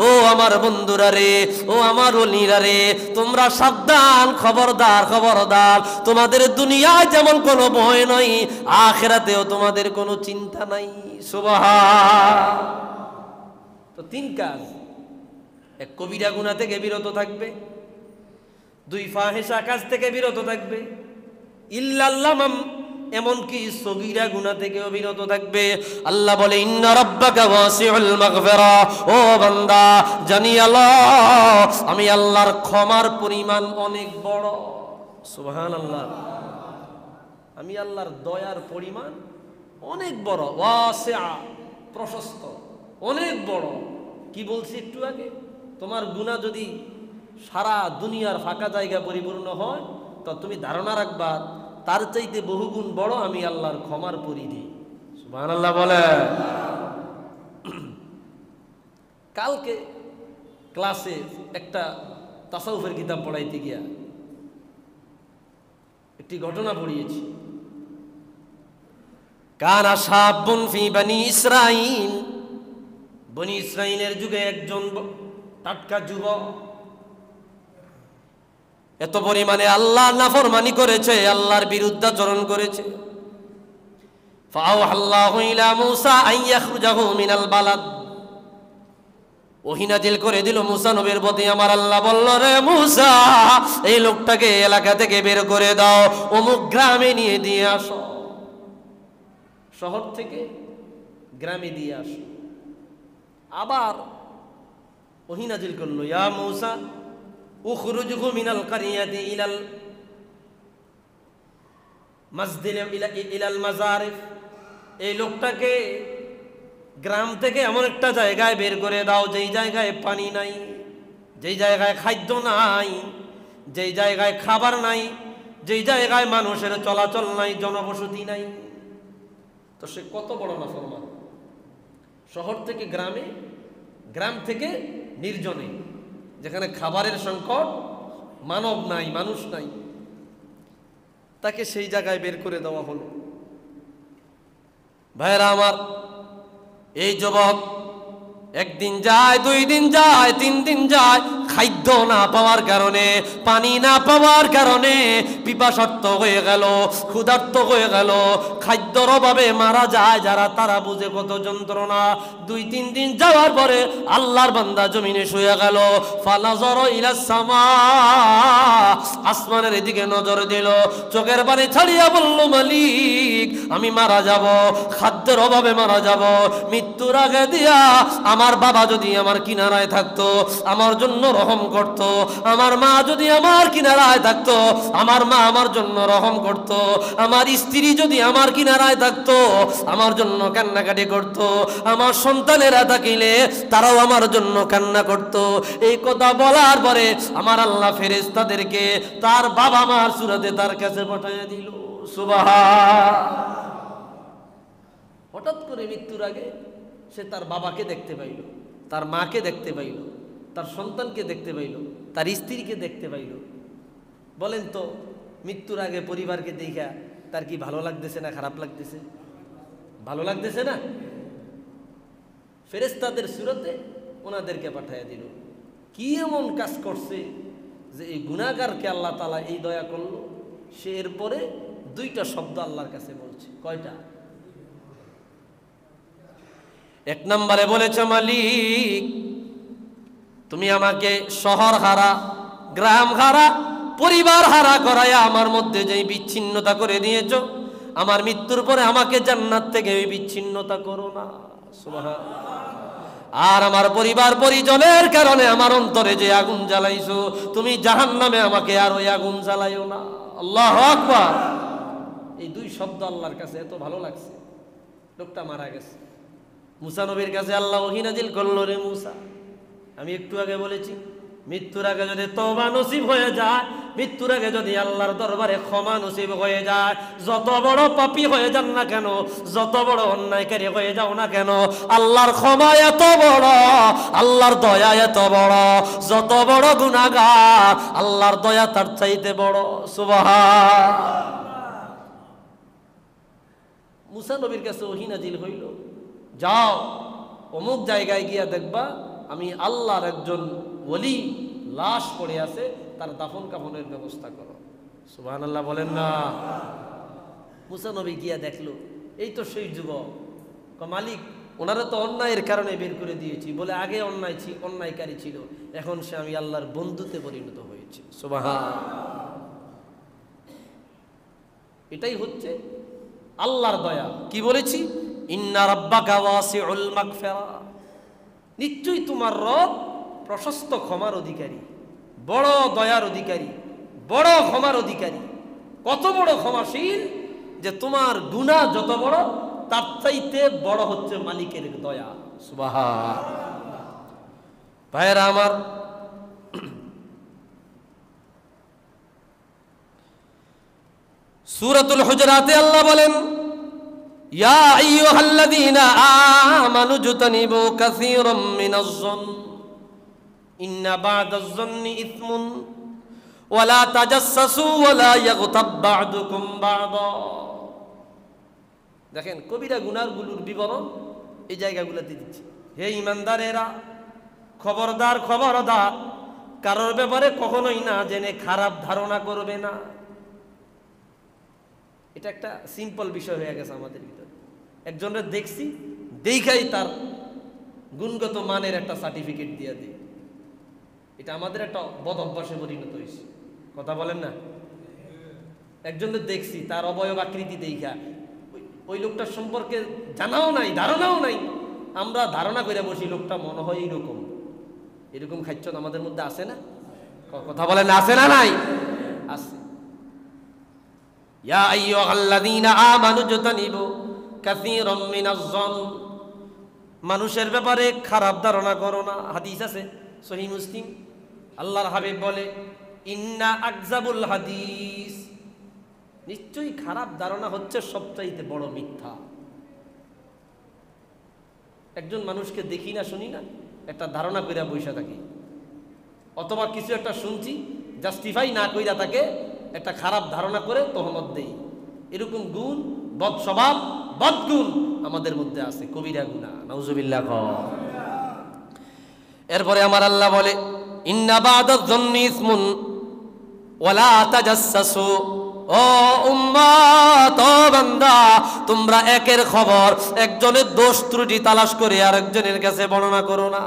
ও আমার বন্ধুরা রে, ও আমার ওলিরা রে, তোমরা সাবধান, খবরদার খবরদার। তোমাদের দুনিয়ায় যেমন কোনো ভয় নাই, আখিরাতেও তোমাদের কোনো চিন্তা নাই। সুবহান। তো তিন কাজ: এক, কবিরা গুনাহ থেকে বিরত থাকবে; দুই, ফাহিশা কাজ থেকে বিরত থাকবে; ইল্লাল লামাম, এমনকি সগীরা গুনাহ থেকেও বিরত থাকবে। আল্লাহ বলে, ইন্না রাব্বাকা ওয়াসিউল মাগফিরা, ও বান্দা জানিয়ে লও আমি আল্লাহর ক্ষমার পরিমাণ অনেক বড়। সুবহানাল্লাহ। আমি আল্লাহর দয়ার পরিমাণ অনেক বড়। ওয়াসিআ, প্রশস্ত, অনেক বড়। কি বলছি একটু আগে? তোমার গুনাহ যদি সারা দুনিয়ার ফাঁকা জায়গা পরিপূর্ণ হয়, তো তুমি ধারণা রাখবা তার চাইতে বহুগুণ বড় আমি আল্লাহর ক্ষমার পরিধি। সুবহানাল্লাহ বলে। কালকে ক্লাসে একটা তাসাউফের কিতাব পড়াইতে গিয়া একটি ঘটনা পড়িয়েছি। কানা শাবুন ফি বনি ইসরাঈল, বনি ইসরাঈলের যুগে একজন টাটকা যুবক এত পরিমাণে আল্লাহ নাফরমানি করেছে, আল্লাহর বিরুদ্ধাচরণ করেছে। ফাআওহাল্লাহু ইলা মূসা আন ইয়াখরুজাহু মিনাল বালাদ, ওহী নাযিল করে দিল মূসা নবীর প্রতি। আমার আল্লাহ বলল, রে মূসা, এই লোকটাকে এলাকা থেকে বের করে দাও, অমুক গ্রামে নিয়ে দিয়ে আসো, শহর থেকে গ্রামে দিয়ে আসো। আবার ওহী নাযিল করলো, ইয়া মূসা উখরুজহু মিনাল কারিয়াতি ইলাল মাসদিল ইলাল মাজারিফ, এই লোকটাকে গ্রাম থেকে এমন একটা জায়গায় বের করে দাও যেই জায়গায় পানি নাই, যেই জায়গায় খাদ্য নাই, যেই জায়গায় খাবার নাই, যেই জায়গায় মানুষের চলাচল নাই, জনবসতি নাই। তো সে কত বড় নাফরমান! শহর থেকে গ্রামে, গ্রাম থেকে নির্জনে, যেখানে খাবারের সংকট, মানব নাই, মানুষ নাই, তাকে সেই জায়গায় বের করে দেওয়া হলো। ভাইরা আমার, এই যুবক একদিন যায়, 2 দিন যায়, 3 দিন যায়, খাদ্য না পাওয়ার কারণে, পানি না পাওয়ার কারণে পিপাসার্ত হয়ে গেল, ক্ষুধার্ত হয়ে গেল। খাদ্যর অভাবে মারা যায় যারা, তারা বুঝে কত যন্ত্রণা। 2-3 দিন যাওয়ার পরে আল্লাহর বান্দা জমিনে শুয়ে গেল। ফানাজর ইলাস সামা, আসমানের দিকে নজর দিল, চোখের পানি ছাড়িয়া বলল, মালিক আমি মারা যাব, খাদ্যের অভাবে মারা যাব, মৃত্যুর আগে দিয়া আমার বাবা যদি আমার কিনারায় থাকতো আমার জন্য রহম করত, আমার মা যদি আমার কিনারায় থাকতো আমার মা আমার জন্য রহম করত, আমার স্ত্রী যদি আমার কিনারায় থাকতো আমার জন্য কান্নাকাটি করত, আমার সন্তানেরা থাকিলে তারাও আমার জন্য কান্না করত। এই কথা বলার পরে আমার আল্লাহ ফেরেশতাদেরকে তার বাবা মার সুরাতে তার কাছে পাঠিয়ে দিল। সুবহান। হঠাৎ করে মৃত্যুর আগে সে তার বাবাকে দেখতে পাইল, তার মাকে দেখতে পাইল, তার সন্তানকে দেখতে পাইল, তার স্ত্রীকে দেখতে পাইল। বলেন তো মৃত্যুর আগে পরিবারকে দেখা তার কি ভালো লাগতেছে না খারাপ লাগতেছে? ভালো লাগতেছে না? ফেরেশতাদের সুরতে ওনাদেরকে পাঠিয়ে দিল। কি এমন কাজ করছে যে এই গুনাহগারকে আল্লাহ তাআলা এই দয়া করলো? সে এরপরে দুইটা শব্দ আল্লাহর কাছে বলছে। কয়টা? এক নম্বরে বলেছে, মালিক তুমি আমাকে শহর হারা, গ্রাম হারা, পরিবার হারা করায়া আমার মধ্যে যে বিচ্ছিন্নতা করে দিয়েছো, আমার মৃত্যুর পরে আমাকে জান্নাত থেকে ওই বিচ্ছিন্নতা করো না। সুবহানাল্লাহ। আর আমার পরিবার পরিজনের কারণে আমার অন্তরে যে আগুন জ্বালাইছো তুমি জাহান্নামে আমাকে আর ওই আগুন জ্বালাইও না। আল্লাহু আকবার। এই দুই শব্দ আল্লাহর কাছে এত ভালো লাগছে। লোকটা মারা গেছে, মুসা নবীর কাছে আল্লাহ ওহী নাজিল করলো, রে মুসা আমি একটু আগে বলেছি মৃত্যুর আগে যদি তওবা নসিব হয়ে যায়, মৃত্যুর আগে যদি আল্লাহর দরবারে ক্ষমা নসিব হয়ে যায়, যত বড় পাপী হয়ে যান না কেন, যত বড় অন্যায়কারী হয়ে যাও না কেন, আল্লাহর ক্ষমা এত বড়, আল্লাহর দয়া এত বড়, যত বড় গুনাহগার আল্লাহর দয়া তার চাইতে বড়। সুবহান। মুসা নবীর কাছে ওহী নাজিল হইল, যাও অমুক জায়গায় গিয়া দেখবা আমি আল্লাহর একজন ওলি লাশ পড়ে আছে, তার দাফন কাফনের ব্যবস্থা করো। সুবহানাল্লাহ বলেন না? মুসা নবী গিয়া দেখলো, এই তো সেই যুবক। মালিক ওনারা তো অন্যায়ের কারণে বের করে দিয়েছি, বলে আগে অন্যায়কারী ছিল, এখন সে আমি আল্লাহর বন্ধুতে পরিণত হয়েছে। সুবহান। এটাই হচ্ছে আল্লাহর দয়া। কি বলেছি? ইন্না রাব্বাকা ওয়াসিউল মাগফিরা, নিশ্চয়ই তোমার রব প্রশস্ত ক্ষমার অধিকারী, বড় দয়ার অধিকারী, বড় ক্ষমার অধিকারী। কত বড় ক্ষমাশীল যে তোমার গুনাহ যত বড় তার চাইতে বড় হচ্ছে মালিকের দয়া। সুবহান। ভাইরা আমার, সূরাতুল হুজুরাতে আল্লাহ বলেন, ইয়া আইয়ুহাল্লাযীনা আমানু জুতানিবু কাসীরাম মিনাজ-যন্ন ইন্না বা'দাজ-যন্নি ইসমুন ওয়া লা তাজাসসাসু ওয়া লা ইয়াগতাব বা'দুকুম বা'দা। দেখেন কবিরা গুনাহগুলোর বিবরণ এই জায়গাগুলোতে দিচ্ছে। হে ঈমানদারেরা, খবরদার খবরদার, কারোর ব্যাপারে কখনোই না জেনে খারাপ ধারণা করবে না। এটা একটা সিম্পল বিষয় হয়ে গেছে আমাদের ভিতরে। একজনের দেখছি, দেখাই তার গুণগত মানের একটা সার্টিফিকেট দিয়ে দিই। এটা আমাদের একটা বদ অভ্যাসে পরিণত হয়েছে। কথা বলেন না? একজনের দেখছি, তার অবয়ব আকৃতি দেখা ওই লোকটার সম্পর্কে জানাও নাই, ধারণাও নাই, আমরা ধারণা করে বসি লোকটা মনে হয় এইরকম। এরকম খাচ্ছ আমাদের মধ্যে আছে না? কথা বলেন, আছে না নাই? আছে। ইয়া আইয়ুহাল্লাযীনা আমানু জুতানিবু কাসীরাম মিনাজ-যন্ন, মানুষের ব্যাপারে খারাপ ধারণা করো না। হাদিস আছে সহিহ মুসলিম, আল্লাহর হাবিব বলে, ইন্না আকযাবুল হাদিস, নিশ্চয়ই খারাপ ধারণা হচ্ছে সবচাইতে বড় মিথ্যা। একজন মানুষকে দেখি না শুনি না, একটা ধারণা কইরা বইসা থাকি, অথবা কিছু একটা শুনছি জাস্টিফাই না কইরা তাকে একটা খারাপ ধারণা করে তহমত দেই। এরকম গুণ, বদ স্বভাব, বদগুণ আমাদের মধ্যে আছে, কবিরা গুনাহ। নাউজুবিল্লাহ। এরপরে আমার আল্লাহ বলে, ইন্না বা'দাজ-যন্নি ইসমুন ওয়া লা তাজাসসাসু, ও উম্মত, ও বান্দা, তোমরা একের খবর, একজনের দোষ ত্রুটি তালাশ করে আরেকজনের কাছে বর্ণনা করো না।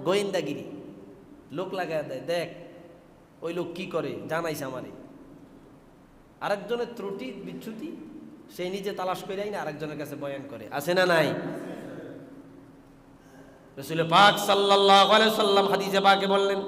গোয়েন্দাগিরি, লোক লাগায় দেয়, দেখ ওই লোক কি করে, জানাইছে আমারে। আরেকজনের ত্রুটি বিচ্যুতি সেই নিজে তালাশ করেই না আরেকজনের কাছে বয়ান করে, আছে না নাই? রাসূল পাক সাল্লাল্লাহু আলাইহি ওয়াসাল্লাম হাদিসে পাকে বললেন,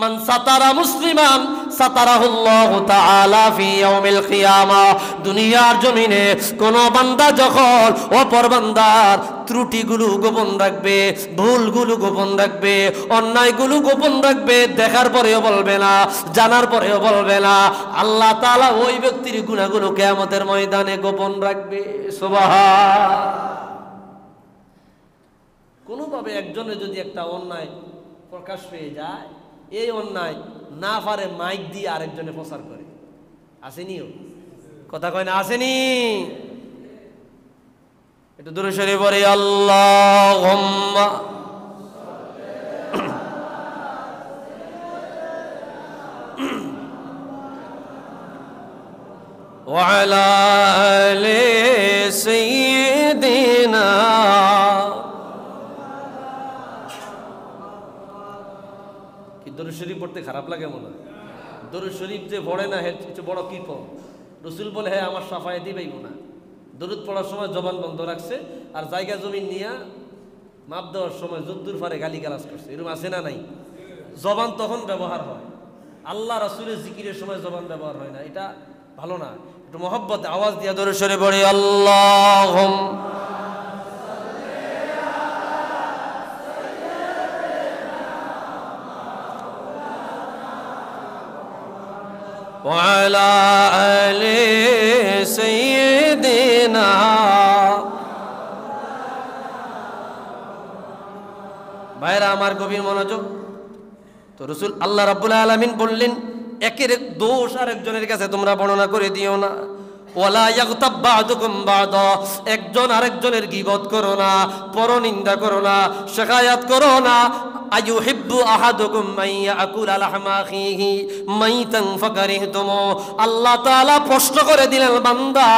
মান সাতারা মুসলিমান সাতারাহুল্লাহু তাআলা ফি ইয়াউমিল কিয়ামাহ। দুনিয়ার জমিনে কোন বান্দা যখন অপর বান্দার ত্রুটিগুলো গোপন রাখবে, ভুলগুলো গোপন রাখবে, অন্যায়গুলো গোপন রাখবে, দেখার পরেও বলবে না, জানার পরেও বলবে না, আল্লাহ তাআলা ওই ব্যক্তির গুনাহগুলো কিয়ামতের ময়দানে গোপন রাখবে। সুবহান। কোনোভাবে একজনের যদি একটা অন্যায় প্রকাশ পেয়ে যায়, এই অন্যায় না পারে মাইক দিয়ে আরেকজনে প্রচার করে, আসেনিও? কথা কয় না, আসেনি? একটু দূরে সরে পড়ে আল্লাহুম্মা ওয়া আলা আলি সাইয়্যিদিনা। দরুদ শরীফ পড়তে খারাপ লাগে মনে হয়? দরুদ শরীফ যে পড়ে না এর চেয়ে বড় কি পড়। রসুল বলে, হ্যাঁ আমার সাফায় দিবেই না। দরুদ পড়ার সময় জবান বন্ধ রাখছে, আর জায়গা জমিন নিয়ে মাপ দেওয়ার সময় যদ্দুর ফারে গালি গালাজ করছে। এরকম আছে না নাই? জবান তখন ব্যবহার হয়, আল্লাহ রাসূলের জিকিরের সময় জবান ব্যবহার হয় না, এটা ভালো না। একটু মহব্বত আওয়াজ দিয়ে দরুদ শরীফ পড়ি, আল্লাহুম্মা وعلى آل سيدنا। ভাইরা আমার গভীর মনোযোগ। তো রাসূল আল্লাহ রাব্বুল আলামিন বললেন, একের দোষ আরেকজনের কাছে তোমরা বর্ণনা করে দিও না। ওয়ালা ইয়াগতাব বা'দুকুম বা'দা, একজন আরেকজনের গীবত করো না, পরনিন্দা করো না, শিকায়াত করো না। আইয়ুহিব্বু আহাদুকুম মাইয়াকুলা লাহমা আখিহি মাইতান ফাকারিহতুমু। আল্লাহ তাআলা প্রশ্ন করে দিলেন, বান্দা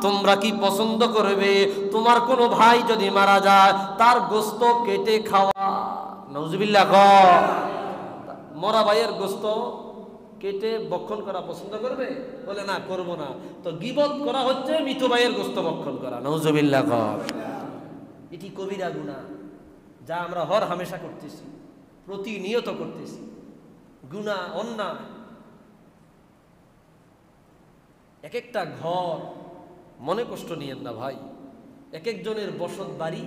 তোমরা কি পছন্দ করবে তোমার কোনো ভাই যদি মারা যায় তার গোশত কেটে খাওয়া? নাউজুবিল্লাহ। মরা ভাইয়ের গোশত কেটে ভক্ষণ করা পছন্দ করবে? বলে না, করব না। তো গীবত করা হচ্ছে মৃত ভাইয়ের গোশত ভক্ষণ করা। নাউজুবিল্লাহ। এটি কবিরা গুনাহ, যা আমরা হর হামেশা করতেছি, প্রতিনিয়ত করতেছি। গুনাহ, অন্যায়। এক একটা ঘর, মনে কষ্ট নিয়েন না ভাই, এক একজনের বসত বাড়ি,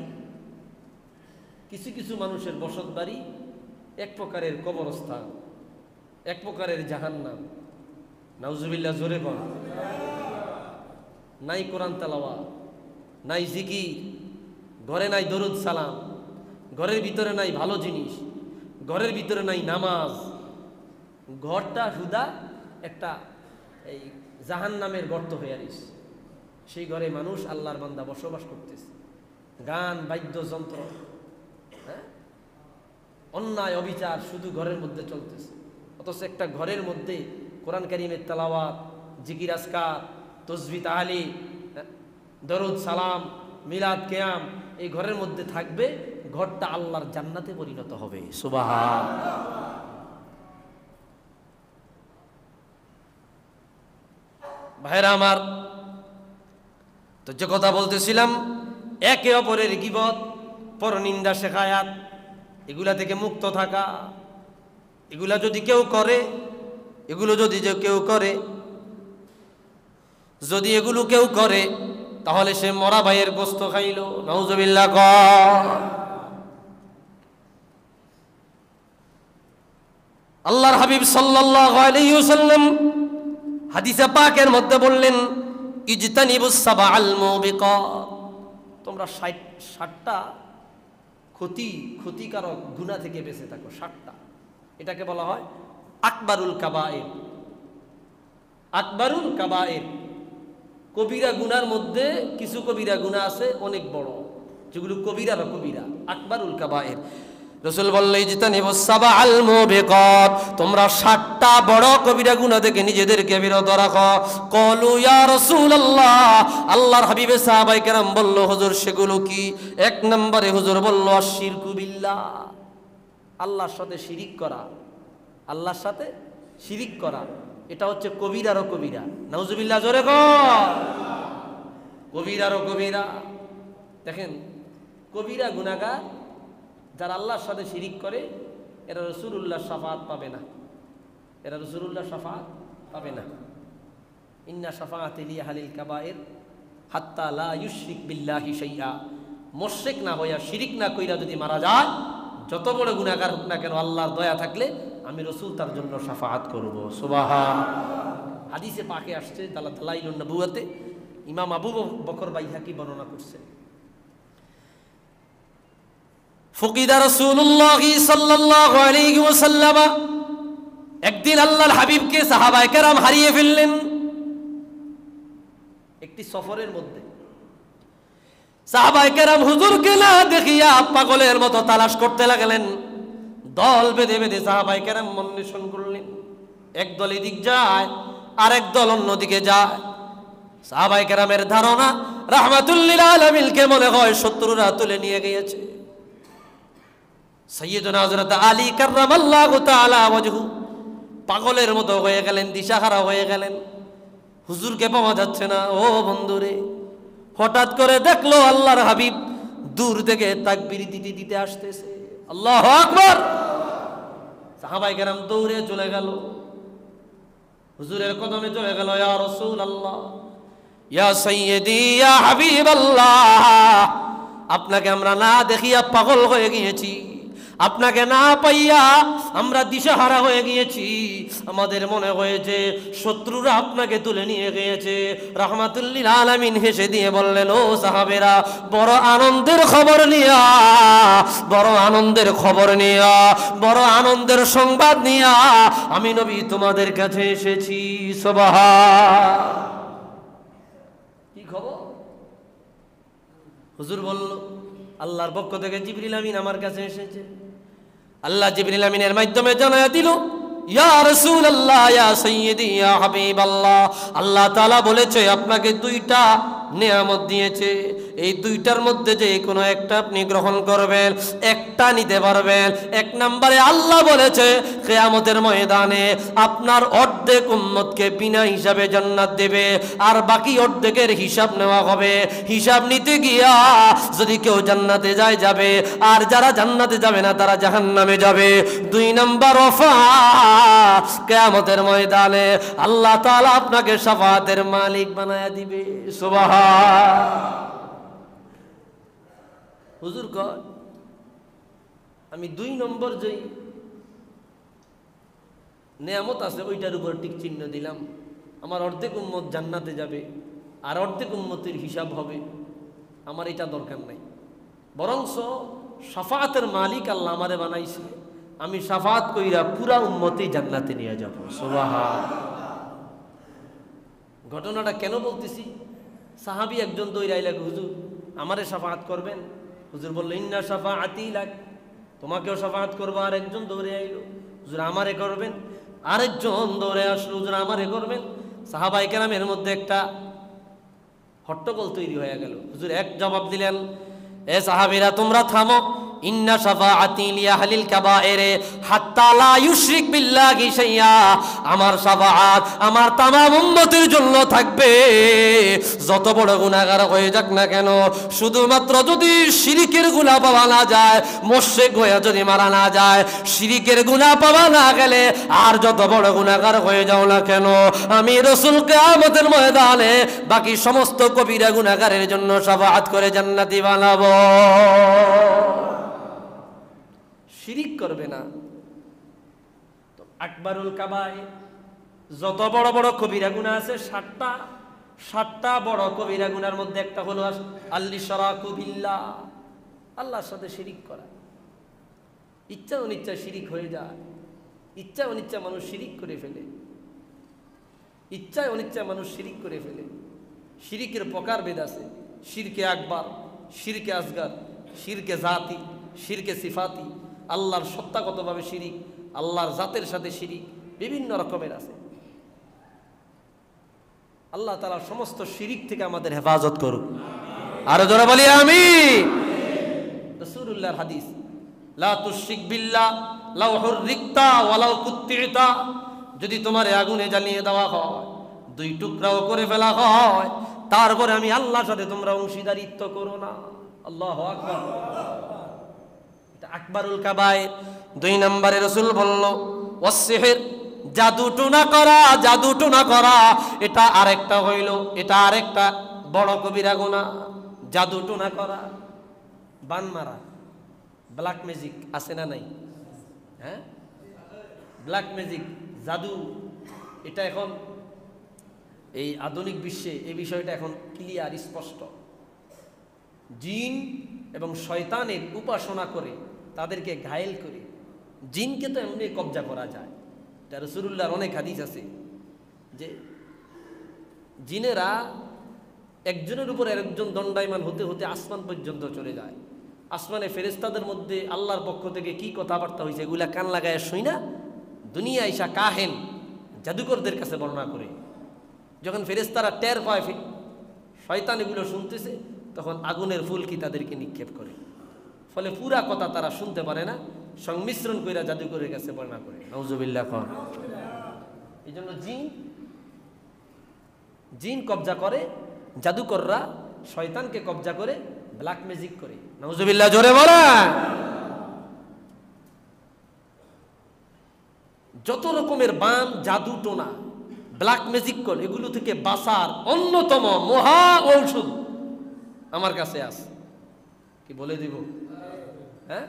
কিছু কিছু মানুষের বসত বাড়ি এক প্রকারের কবরস্থান, এক প্রকারের জাহান্নাম। নাউজুবিল্লাহ। জোরে বল। নাই কোরআন তেলাওয়াত, নাই জিকির, ঘরে নাই দরুদ সালাম, ঘরের ভিতরে নাই ভালো জিনিস, ঘরের ভিতরে নাই নামাজ। ঘরটা হুদা একটা এই জাহান্নামের গর্ত হয়ে আরিস। সেই ঘরে মানুষ আল্লাহর বান্দা বসবাস করতেছে, গান বাদ্যযন্ত্র, অন্যায় অবিচার শুধু ঘরের মধ্যে চলতেছে। অথচ একটা ঘরের মধ্যে কোরআন কারীমের তেলাওয়াত, জিকির আজকার, তাসবিহ তাহলিল, দরুদ সালাম, মিলাদ কিয়াম এই ঘরের মধ্যে থাকবে, ঘরটা আল্লাহর জান্নাতে পরিণত হবে। সুবহানাল্লাহ। ভাইরা আমার, তো যে কথা বলতেছিলাম, একে অপরের গীবত, পরনিন্দা, শেখায়াত, এগুলা থেকে মুক্ত থাকা। এগুলা যদি কেউ করে, এগুলো যদি কেউ করে, যদি এগুলো কেউ করে, তাহলে সে মরা ভাইয়ের গোশত খাইল। নাউজুবিল্লাহ। আল্লাহর হাবিব সাল্লাল্লাহু আলাইহি ওয়াসাল্লাম হাদিসে পাকের মধ্যে বললেন, ইজতানিবুস সাবআল মুবিকাত, তোমরা 60টা ক্ষতিকারক গুনাহ থেকে বেঁচে থাকো। 60টা। এটাকে বলা হয় আকবারুল কাবায়ের। আকবারুল কাবায়ের, কবিরা গুনার মধ্যে কিছু কবিরা গুনাহ আছে অনেক বড়, যেগুলো কবিরার কবিরা, আকবারুল কাবায়ের। রাসূল বললেন, ইজতানিবুস সাবআল মুবিকাত, তোমরা 60টা বড় কবিরা গুনাহ থেকে নিজেদেরকে বিরত রাখো। ক্বালু ইয়া রাসূলুল্লাহ, আল্লাহর হাবিবে সাহাবায়ে কেরাম বলল, হুজুর সেগুলো কি? এক নম্বরে হুজুর বলল, আশিরকু বিল্লাহ, আল্লাহর সাথে শিরিক করা। আল্লাহর সাথে শিরিক করা, এটা হচ্ছে কবিরারও কবিরা। নাউজুবিল্লাহ। জোরে কর। কবিরারও কবিরা। দেখেন, কবিরা গুনাহগার যারা আল্লাহর সাথে শিরিক করে, এরা রাসূলুল্লাহ শাফাআত পাবে না, এরা রাসূলুল্লাহ শাফাআত পাবে না। ইন্না শাফাআতি লি আহলিল কাবায়ের হাত্তা লা ইউশরিক বিল্লাহি শাইআ। মুশরিক না হইয়া, শিরিক না কইরা যদি মারা যায়, যত বড় গুনাহগার হোক না কেন, আল্লাহর দয়া থাকলে আমি রাসূল তার জন্য শাফাআত করব। সুবহানাল্লাহ। হাদিসে পাকে আসছে, দালাইলুন নবুওয়াতে ইমাম আবু বকর বাইহাকি বর্ণনা করছেন, ফুকিদা রাসূলুল্লাহ সাল্লাল্লাহু আলাইহি ওয়াসাল্লাম, একদিন আল্লাহর হাবিবকে সাহাবায়ে কেরাম হারিয়ে ফেললেন একটি সফরের মধ্যে। সাহাবায়ে কেরাম হুজুরকে না দেখিয়া পাগলের মতো তালাশ করতে লাগলেন। দল বেঁধে বেঁধে সাহাবায়ে কেরাম অন্বেষণ করলেন। এক দল এদিক যায়, আরেক দল অন্যদিকে যায়। সাহাবায়ে কেরামের ধারণা রাহমাতুল লিল আলামিনকে মনে হয় শত্রুরা তুলে নিয়ে গিয়েছে। সাইয়্যিদুনা হযরত আলী কাররামাল্লাহু তাআলা ওয়াজহু পাগলের মতো হয়ে গেলেন, দিশাহারা হয়ে গেলেন। হুজুরকে পাওয়া যাচ্ছে না। ও বন্ধুরে, হঠাৎ করে দেখলো আল্লাহর হাবিব দূর থেকে তাকবীর দিতে দিতে আসতেছে। আল্লাহু আকবার। সাহাবায়ে কেরাম দৌড়ে চলে গেল, হুজুরের কদমে চলে গেল। ইয়া রাসূলুল্লাহ, ইয়া সাইয়্যিদি, ইয়া হাবিবাল্লাহ, আপনাকে আমরা না দেখিয়া পাগল হয়ে গিয়েছি, আপনাকে না পাইয়া আমরা দিশাহারা হয়ে গিয়েছি। আমাদের মনে হয়েছে শত্রুরা আপনাকে তুলে নিয়ে গিয়েছে। রাহমাতুল লিল আলামিন হেসে দিয়ে বললেন, ও সাহাবেরা, বড় আনন্দের খবর নিয়া, বড় আনন্দের খবর নিয়া, বড় আনন্দের সংবাদ নিয়া আমি নবী তোমাদের কাছে এসেছি। সুবহান। কি খবর? হুজুর বলল, আল্লাহর পক্ষ থেকে জিবরিল আমিন আমার কাছে এসেছে। আল্লাহ জিবরিল আমিনের মাধ্যমে জানায়া দিল, ইয়া রাসূলুল্লাহ, ইয়া সাইয়্যিদি, ইয়া হাবিবাল্লাহ, আল্লাহ তাআলা বলেছে আপনাকে দুইটা নিয়ামত দিয়েছে, এই দুইটার মধ্যে যে কোনো একটা আপনি গ্রহণ করবেন, একটা নিতে পারবেন। এক নম্বরে আল্লাহ বলেছে কিয়ামতের ময়দানে আপনার অর্ধেক উম্মতকে বিনা হিসাবে জান্নাত দেবে, আর বাকি অর্ধেকের হিসাব নেওয়া হবে। হিসাব নিতে গিয়া যদি কেউ জান্নাতে যায় যাবে, আর যারা জান্নাতে যাবে না তারা জাহান্নামে যাবে। দুই নম্বর অফার, কিয়ামতের ময়দানে আল্লাহ তাআলা আপনাকে শাফাআতের মালিক বানায়া দিবে। সুবহান। হুজুর কয়, আমি দুই নম্বর যেই নেয়ামত আছে ওইটার উপর টিক চিহ্ন দিলাম। আমার অর্ধেক উম্মত জান্নাতে যাবে, আর অর্ধেক উম্মতের হিসাব হবে, আমার এটা দরকার নাই। বরংস শাফাআতের মালিক আল্লাহ আমারে বানাইছে, আমি শাফাআত কইরা পুরা উম্মতেই জান্নাতে নিয়ে যাব। সুবহান। ঘটনাটা কেন বলতেছি? সাহাবী একজন দৌড়ে আইলা, হুজুর আমারে শাফাআত করবেন? হুজুর বলল, ইন্না শাফাআতি লাক, তোমাকেও শাফাআত করবো। আর একজন দৌড়ে আইলো, হুজুর আমারে করবেন? আরেকজন দৌড়ে আসলো, হুজুর আমারে করবেন? সাহাবায়ে কেরামের মধ্যে একটা হট্টগোল তৈরি হয়ে গেল। হুজুর এক জবাব দিলেন, এ সাহাবীরা তোমরা থামো, ইন্না শাফাআতি লি আহলিল কাবায়ের হাত্তা লা ইউশরিক বিল্লাহি শাইআ, আমার শাফাআত আমার তামাম উম্মতের জন্য থাকবে, যত বড় গুনাহগার হয়ে যাক না কেন, শুধুমাত্র যদি শিরিকের গুনাহ পাওয়া না যায়, মুশরিক হয়ে যদি মারা না যায়, শিরিকের গুনাহ পাওয়া না গেলে আর যত বড় গুনাহগার হয়ে যাও না কেন, আমি রাসূল কিয়ামতের ময়দানে বাকি সমস্ত কবিরা গুনাহগারের জন্য শাফাআত করে জান্নাতি বানাবো। শিরিক করবে না তো আকবারুল কাবায়ের, যত বড় বড় কবিরা গুনাহ আছে 60টা বড় কবিরা গুনার মধ্যে একটা হলো আল-ইশরাকু বিল্লাহ, আল্লাহর সাথে শিরিক করা। ইচ্ছা অনিচ্ছা শিরিক হয়ে যায়, ইচ্ছা অনিচ্ছা মানুষ শিরিক করে ফেলে, ইচ্ছায় অনিচ্ছা মানুষ শিরিক করে ফেলে। শিরিকের প্রকারভেদ আছে, শিরকে আকবার, শিরকে আসগার, শিরকে জাতি, শিরকে সিফাতি, আল্লাহর সত্তাগতভাবে শিরিক, আল্লাহর জাতের সাথে শিরিক, বিভিন্ন রকমের আছে। আল্লাহ তাআলা সমস্ত শিরিক থেকে আমাদের হেফাজত করুক। আরো জোরে বলি আমিন। রাসূলুল্লাহর হাদিস, লা তুশরিক বিল্লাহ লাউ হুররিকতা ওয়ালাউ কুত্তিতা, যদি তোমার আগুনে জ্বালিয়ে দেওয়া হয়, দুই টুকরাও করে ফেলা হয়, তারপরে আমি আল্লাহর সাথে তোমরা অংশীদারিত্ব করো না। আল্লাহু আকবার। এটা আকবারুল কাবায়ের। 2 নম্বরে রাসূল বলল ওয়াসসিহর, জাদু টোনা করা, জাদু টোনা করা, এটা আরেকটা হইল, এটা আরেকটা বড় কবিরা গুনাহ। জাদু টোনা করা, বান মারা, ব্ল্যাক ম্যাজিক আছে না নাই? হ্যাঁ, ব্ল্যাক ম্যাজিক, জাদু, এটা এখন এই আধুনিক বিশ্বে এই বিষয়টা এখন ক্লিয়ার, স্পষ্ট। জিন এবং শয়তানের উপাসনা করে তাদেরকে ঘায়েল করে, জিনকে তো এমনি কবজা করা যায়। এটা রাসূলুল্লাহর অনেক হাদিস আছে যে জিনেরা একজনের উপর আরেকজন দণ্ডায়মান হতে হতে আসমান পর্যন্ত চলে যায়। আসমানে ফেরেশতাদের মধ্যে আল্লাহর পক্ষ থেকে কি কথাবার্তা হয়েছে এগুলা কান লাগায় শুই না, দুনিয়া আইসা কাহেন জাদুকরদের কাছে বর্ণনা করে। যখন ফেরেশতারা টের পায় শয়তান এগুলো শুনতেছে, তখন আগুনের ফুলকি তাদেরকে নিক্ষেপ করে। ফলে পুরা কথা তারা শুনতে পারে না, সংমিশ্রণ কইরা জাদুকরের কাছে বর্ণনা করে। নাউজুবিল্লাহ। কোন এই জন্য জিন কবজা করে, জাদুকররা শয়তানকে কবজা করে, ব্ল্যাক ম্যাজিক করে। নাউজুবিল্লাহ, জোরে বলা। যত রকমের বান, জাদু টোনা, ব্ল্যাক ম্যাজিক কল, এগুলো থেকে বাঁচার অন্যতম মহা ঔষধ আমার কাছে আছে। কি বলে দিব? হ্যাঁ,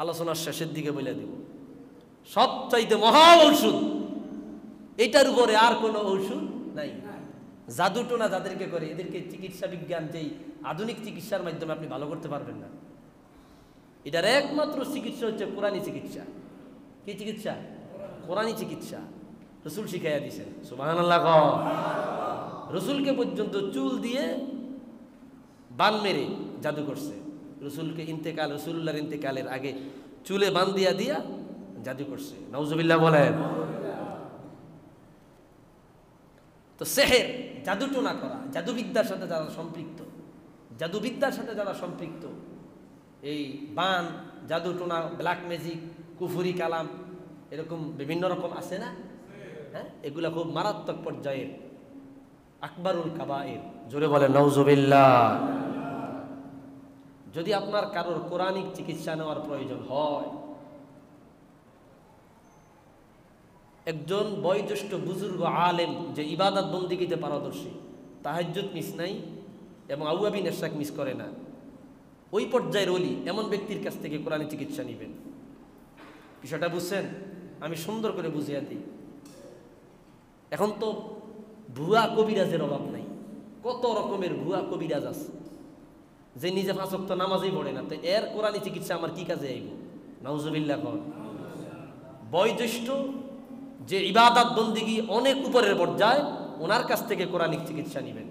আলোচনার শেষের দিকে বলে দিব। সবচাইতে মহা ঔষধ, এটার উপরে আর কোনো ঔষধ নাই। জাদু টোনা যাদেরকে করে, এদেরকে চিকিৎসা বিজ্ঞান, যেই আধুনিক চিকিৎসার মাধ্যমে আপনি ভালো করতে পারবেন না। এটার একমাত্র চিকিৎসা হচ্ছে কোরআনী চিকিৎসা। কি চিকিৎসা? কোরআনী চিকিৎসা। রসুল শিখাইয়া দিয়েছেন। সুবহানাল্লাহ। রসুলকে পর্যন্ত চুল দিয়ে বান মেরে জাদু করছে। রসুলকে ইন্তেকাল, রসুল্লাহর ইন্তেকালের আগে চুলে বান দিয়া দিয়া জাদু করছে। নাউজুবিল্লাহ বলেন। তো সেহের, জাদু টোনা করা, জাদুবিদ্যার সাথে যারা সম্পৃক্ত, জাদুবিদ্যার সাথে যারা সম্পৃক্ত, এই বান, জাদু টোনা, ব্ল্যাক ম্যাজিক, কুফুরি কালাম, এরকম বিভিন্ন রকম আছে না? হ্যাঁ, এগুলা খুব মারাত্মক পর্যায়ের, আকবারুল কাবায়ের। জোরে বলে নাউজুবিল্লাহ। যদি আপনার কারোর কোরআনিক চিকিৎসা নেওয়ার প্রয়োজন হয়, একজন বয়োজ্যেষ্ঠ বুজুর্গ আলেম যে ইবাদত বন্দিগিতে পারদর্শী, তাহাজ্জুদ মিস নাই এবং আউয়াবিন এরশাক মিস করে না, ওই পর্যায়ের ওলি, এমন ব্যক্তির কাছ থেকে কোরআনি চিকিৎসা নেবেন। বিষয়টা বুঝছেন? আমি সুন্দর করে বুঝিয়ে দিই। এখন তো ভুয়া কবিরাজের অভাব নাই, কত রকমের ভুয়া কবিরাজ আছে যে নিজে 5 ওয়াক্ত নামাজই পড়ে না, তো এর কোরআনি চিকিৎসা আমার কি কাজে আইব? নাউজুবিল্লাহ। কোন বয়োজ্যেষ্ঠ যে ইবাদত বন্দিগি অনেক উপরের পর্যায়ে, ওনার কাছ থেকে কোরআনিক চিকিৎসা নেবেন,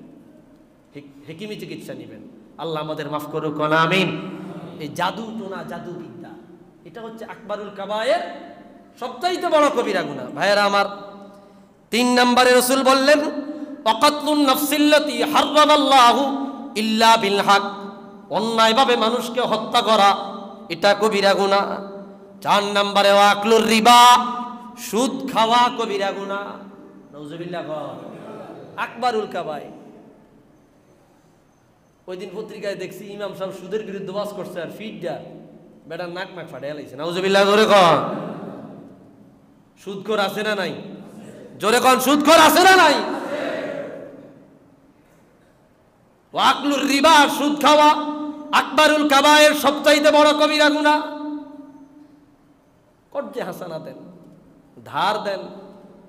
হেকিমি চিকিৎসা নেবেন। আল্লাহ আমাদের মাফ করুক, আমিন। এই জাদু টোনা, জাদুবিদ্যা, এটা হচ্ছে আকবারুল কাবায়ের, সবচাইতে বড় কবিরা গুনাহ। ভাইয়েরা আমার, 3 নম্বরে রাসূল বললেন ওয়াকাতলুন নাফসিল্লাতী হারামাল্লাহু ইল্লা বিল হক, অন্যায়ভাবে মানুষকে হত্যা করা, এটা কবিরা গুনাহ। 4 নম্বরে ওয়াকলুর রিবা, সুদ খাওয়া কবিরা গুনাহ। নাউজুবিল্লাহ। আকবারুল কাবায়ের। ওই দিন পত্রিকায় দেখছি ইমাম সাহেব সুদের বিরুদ্ধে ওয়াজ করছে, আর ফিডটা বেটার নাক নাক ফাটাইয়া লাইছে। নাউজুবিল্লাহ। জোরে কন, সুদখোর আছে না নাই? জোরে কন, সুদখোর আছে না নাই? ওয়াকলুর রিবা, সুদ খাওয়া আকবারুল কাবায়ের, সবচাইতে বড় কবিরা গুনাহ। কর্জে হাসানা দেন, ধার দেন।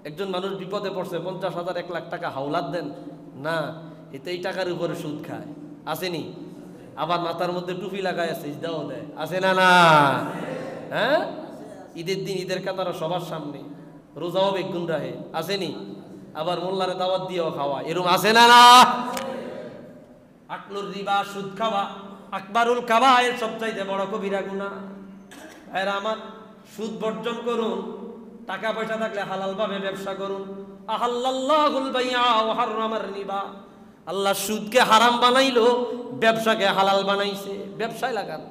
একজন মানুষ বিপদে পড়ছে, 50,000 1 লাখ টাকা হাওলাত দেন না, এতে এই টাকার উপরে সুদ খায়, আসেনি? আবার মাথার মধ্যে টুপি লাগায় সিজদাও দেয়, আছে না? না, হ্যাঁ। ঈদের দিন ঈদের কাতারা সবার সামনে, রোজাও বেগুন রাহে, আসেনি? আবার মোল্লারে দাওয়াত দিয়েও খাওয়া, এরকম আছে না? না। আকলুর রিবা, সুদ খাওয়া আকবারুল কাবায়ের, সবচাইতে বড় কবিরা গুনাহ। ভাইরা আমার, সুদ বর্জন করুন, টাকা পয়সা থাকলে হালাল ভাবে ব্যবসা করুন। আহাল্লাল্লাহুল বাইআ ওয়া হাররামার রিবা, আল্লাহ সুদকে হারাম বানাইলো, ব্যবসাকে হালাল বানাইছে, ব্যবসায় লাগান।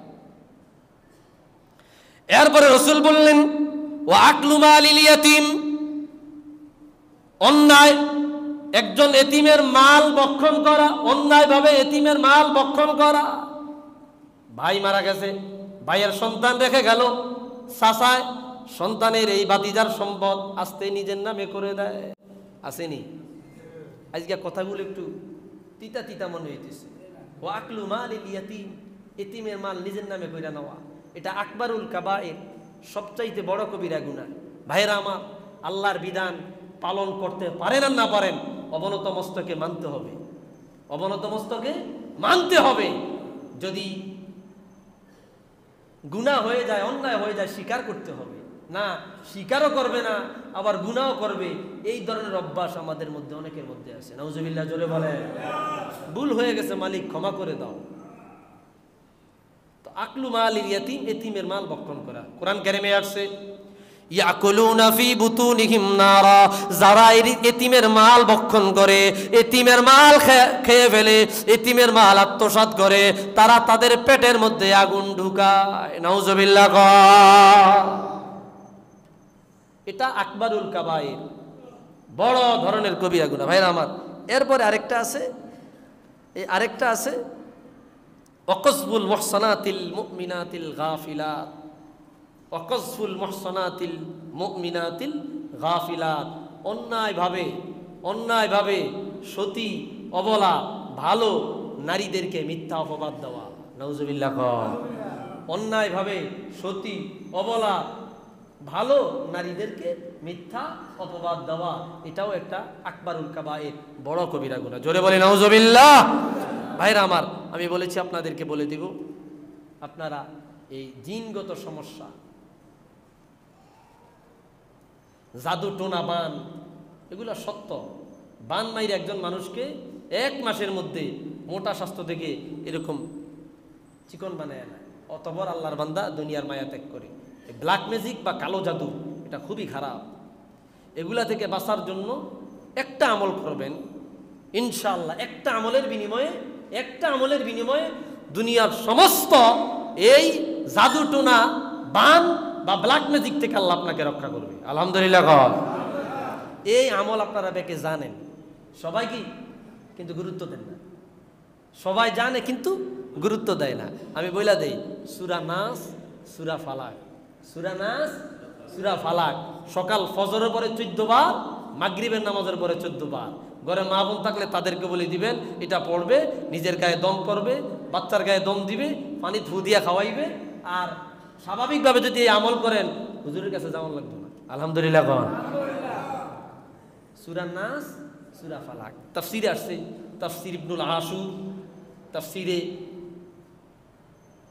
এরপরে রাসূল বললেন ওয়া আকলু মালিল ইয়াতীম, অন্যায় একজন এতিমের মাল ভক্ষণ করা, অন্যায়ভাবে এতিমের মাল ভক্ষণ করা। ভাই মারা গেছে, ভাইয়ের সন্তান রেখে গেল, চাচায় সন্তানের এই ভাতিজার সম্পদ আস্তে নিজের নামে করে দেয়। আসেনি? আজকে কথাগুলো একটু তিতা তিতা মনে হইতেছে। ও আকলু মাল ইয়াতিম, এতিমের মাল নিজের নামে কইরা নেওয়া, এটা আকবারুল কাবায়ের, সবচাইতে বড় কবিরা গুনাহ। ভাইরা আমার, আল্লাহর বিধান পালন করতে পারেন আর না পারেন, অবনত মস্তকে মানতে হবে, অবনত মস্তকে মানতে হবে। যদি গুনাহ হয়ে যায়, অন্যায় হয়ে যায়, স্বীকার করতে হবে। না স্বীকারও করবে না, আবার গুনাহও করবে, এই ধরনের অভ্যাস আমাদের মধ্যে অনেকের মধ্যে আছে। নাউজুবিল্লাহ, জোরে বলে। ভুল হয়ে গেছে, মালিক ক্ষমা করে দাও। তো আকলু মালিল ইয়াতিম, এতিমের মাল ভক্ষণ করা। কোরআন কারিমে আসছে ইয়াকুলুনা ফি বুতুনিহিম নারা, যারা এতিমের মাল ভক্ষণ করে, এতিমের মাল খেয়ে ফেলে, এতিমের মাল আত্মসাৎ করে, তারা তাদের পেটের মধ্যে আগুন ঢুকায়। নাউজুবিল্লাহ। এটা আকবারুল কাবায়ের, বড় ধরনের কবিরা গুনাহ। ভাইরা আমার, এরপরে আরেকটা আছে, এই আরেকটা আছে ওয়াকসফুল মুহসানাতিল মুমিনাতিল গাফিলাত, ওয়াকসফুল মুহসানাতিল মুমিনাতিল গাফিলাত। অন্যায়ভাবে সতী, অবলা, ভালো নারীদেরকে মিথ্যা অপবাদ দেওয়া। নাউজুবিল্লাহ। অন্যায়ভাবে সতী, অবলা, ভালো নারীদেরকে মিথ্যা অপবাদ দেওয়া, এটাও একটা আকবারুল কাবায়ের, বড় কবিরা গুনাহ। জোরে বলি নাউজুবিল্লাহ। ভাইরা আমার, আমি বলেছি আপনাদেরকে বলে দিব, আপনারা এই জিনগত সমস্যা, জাদু টোনা বান, এগুলো সত্য। বান মাইরে একজন মানুষকে 1 মাসের মধ্যে মোটা স্বাস্থ্য থেকে এরকম চিকন বানায় না, অতঃপর আল্লাহর বান্দা দুনিয়ার মায়া ত্যাগ করে। ব্ল্যাক ম্যাজিক বা কালো জাদু, এটা খুবই খারাপ। এগুলা থেকে বাঁচার জন্য একটা আমল করবেন ইনশাআল্লাহ। একটা আমলের বিনিময়ে দুনিয়ার সমস্ত এই জাদু টোনা বান বা ব্ল্যাক ম্যাজিক থেকে আল্লাহ আপনাকে রক্ষা করবে। আলহামদুলিল্লাহ। এই আমল আপনারা বেকে জানেন, সবাই কি কিন্তু গুরুত্ব দেন না। সবাই জানে কিন্তু গুরুত্ব দেয় না। আমি বইলা দেই, সূরা নাস, সূরা ফালাক, সূরা নাস, সূরা ফালাক, সকাল ফজরের পরে 14 বার, মাগরিবের নামাজের পরে 14 বার। ঘরে মা বোন থাকলে তাদেরকে বলে দিবেন, এটা পড়বে, নিজের গায়ে দম করবে, বাচ্চার গায়ে দম দিবে, পানি ফু দিয়া খাওয়াইবে। আর স্বাভাবিকভাবে যদি এই আমল করেন, হুজুরের কাছে যাওয়ার লাগবে না। আলহামদুলিল্লাহ। সূরা নাস, সূরা ফালাক তাফসীরে আসছে, তাফসীর ইবনুল আশুর, তাফসীরে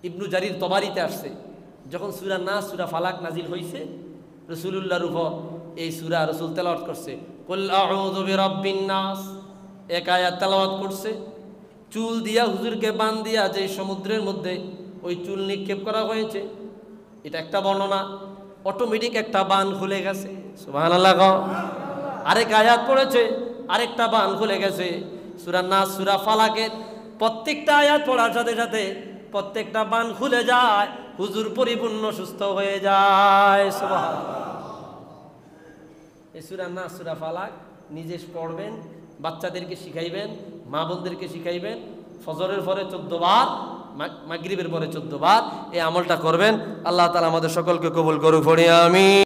ইবনু জারির তবারিতে আসছে। যখন সূরা নাস, সূরা ফালাক নাজিল হয়েছে, রাসূলুল্লাহর উপর এই সূরা রাসূল তেলাওয়াত করছে। কুল আউযু বিরাব্বিন নাস, এক আয়াত তেলাওয়াত করছে। চুল দিয়া হুজুরকে বান দিয়া যে সমুদ্রের মধ্যে ওই চুল নিক্ষেপ করা হয়েছে, এটা একটা বর্ণনা। অটোমেটিক একটা বান খুলে গেছে। সুবহানাল্লাহ। আরেক আয়াত পড়েছে, আরেকটা বান খুলে গেছে। সূরা নাস, সূরা ফালাকের প্রত্যেকটা আয়াত পড়ার সাথে সাথে প্রত্যেকটা বান খুলে যায়, হুজুর পরিপূর্ণ সুস্থ হয়ে যায়। সুবহানাল্লাহ। এই সূরা নাস, সূরা ফালাক নিজে পড়বেন, বাচ্চাদেরকে শিখাইবেন, মা বোনদেরকে শিখাইবেন। ফজরের পরে 14 বার, মাগরিবের পরে 14 বার এই আমলটা করবেন। আল্লাহ তাআলা আমাদের সকলকে কবুল করুক। পড়ি আমিন।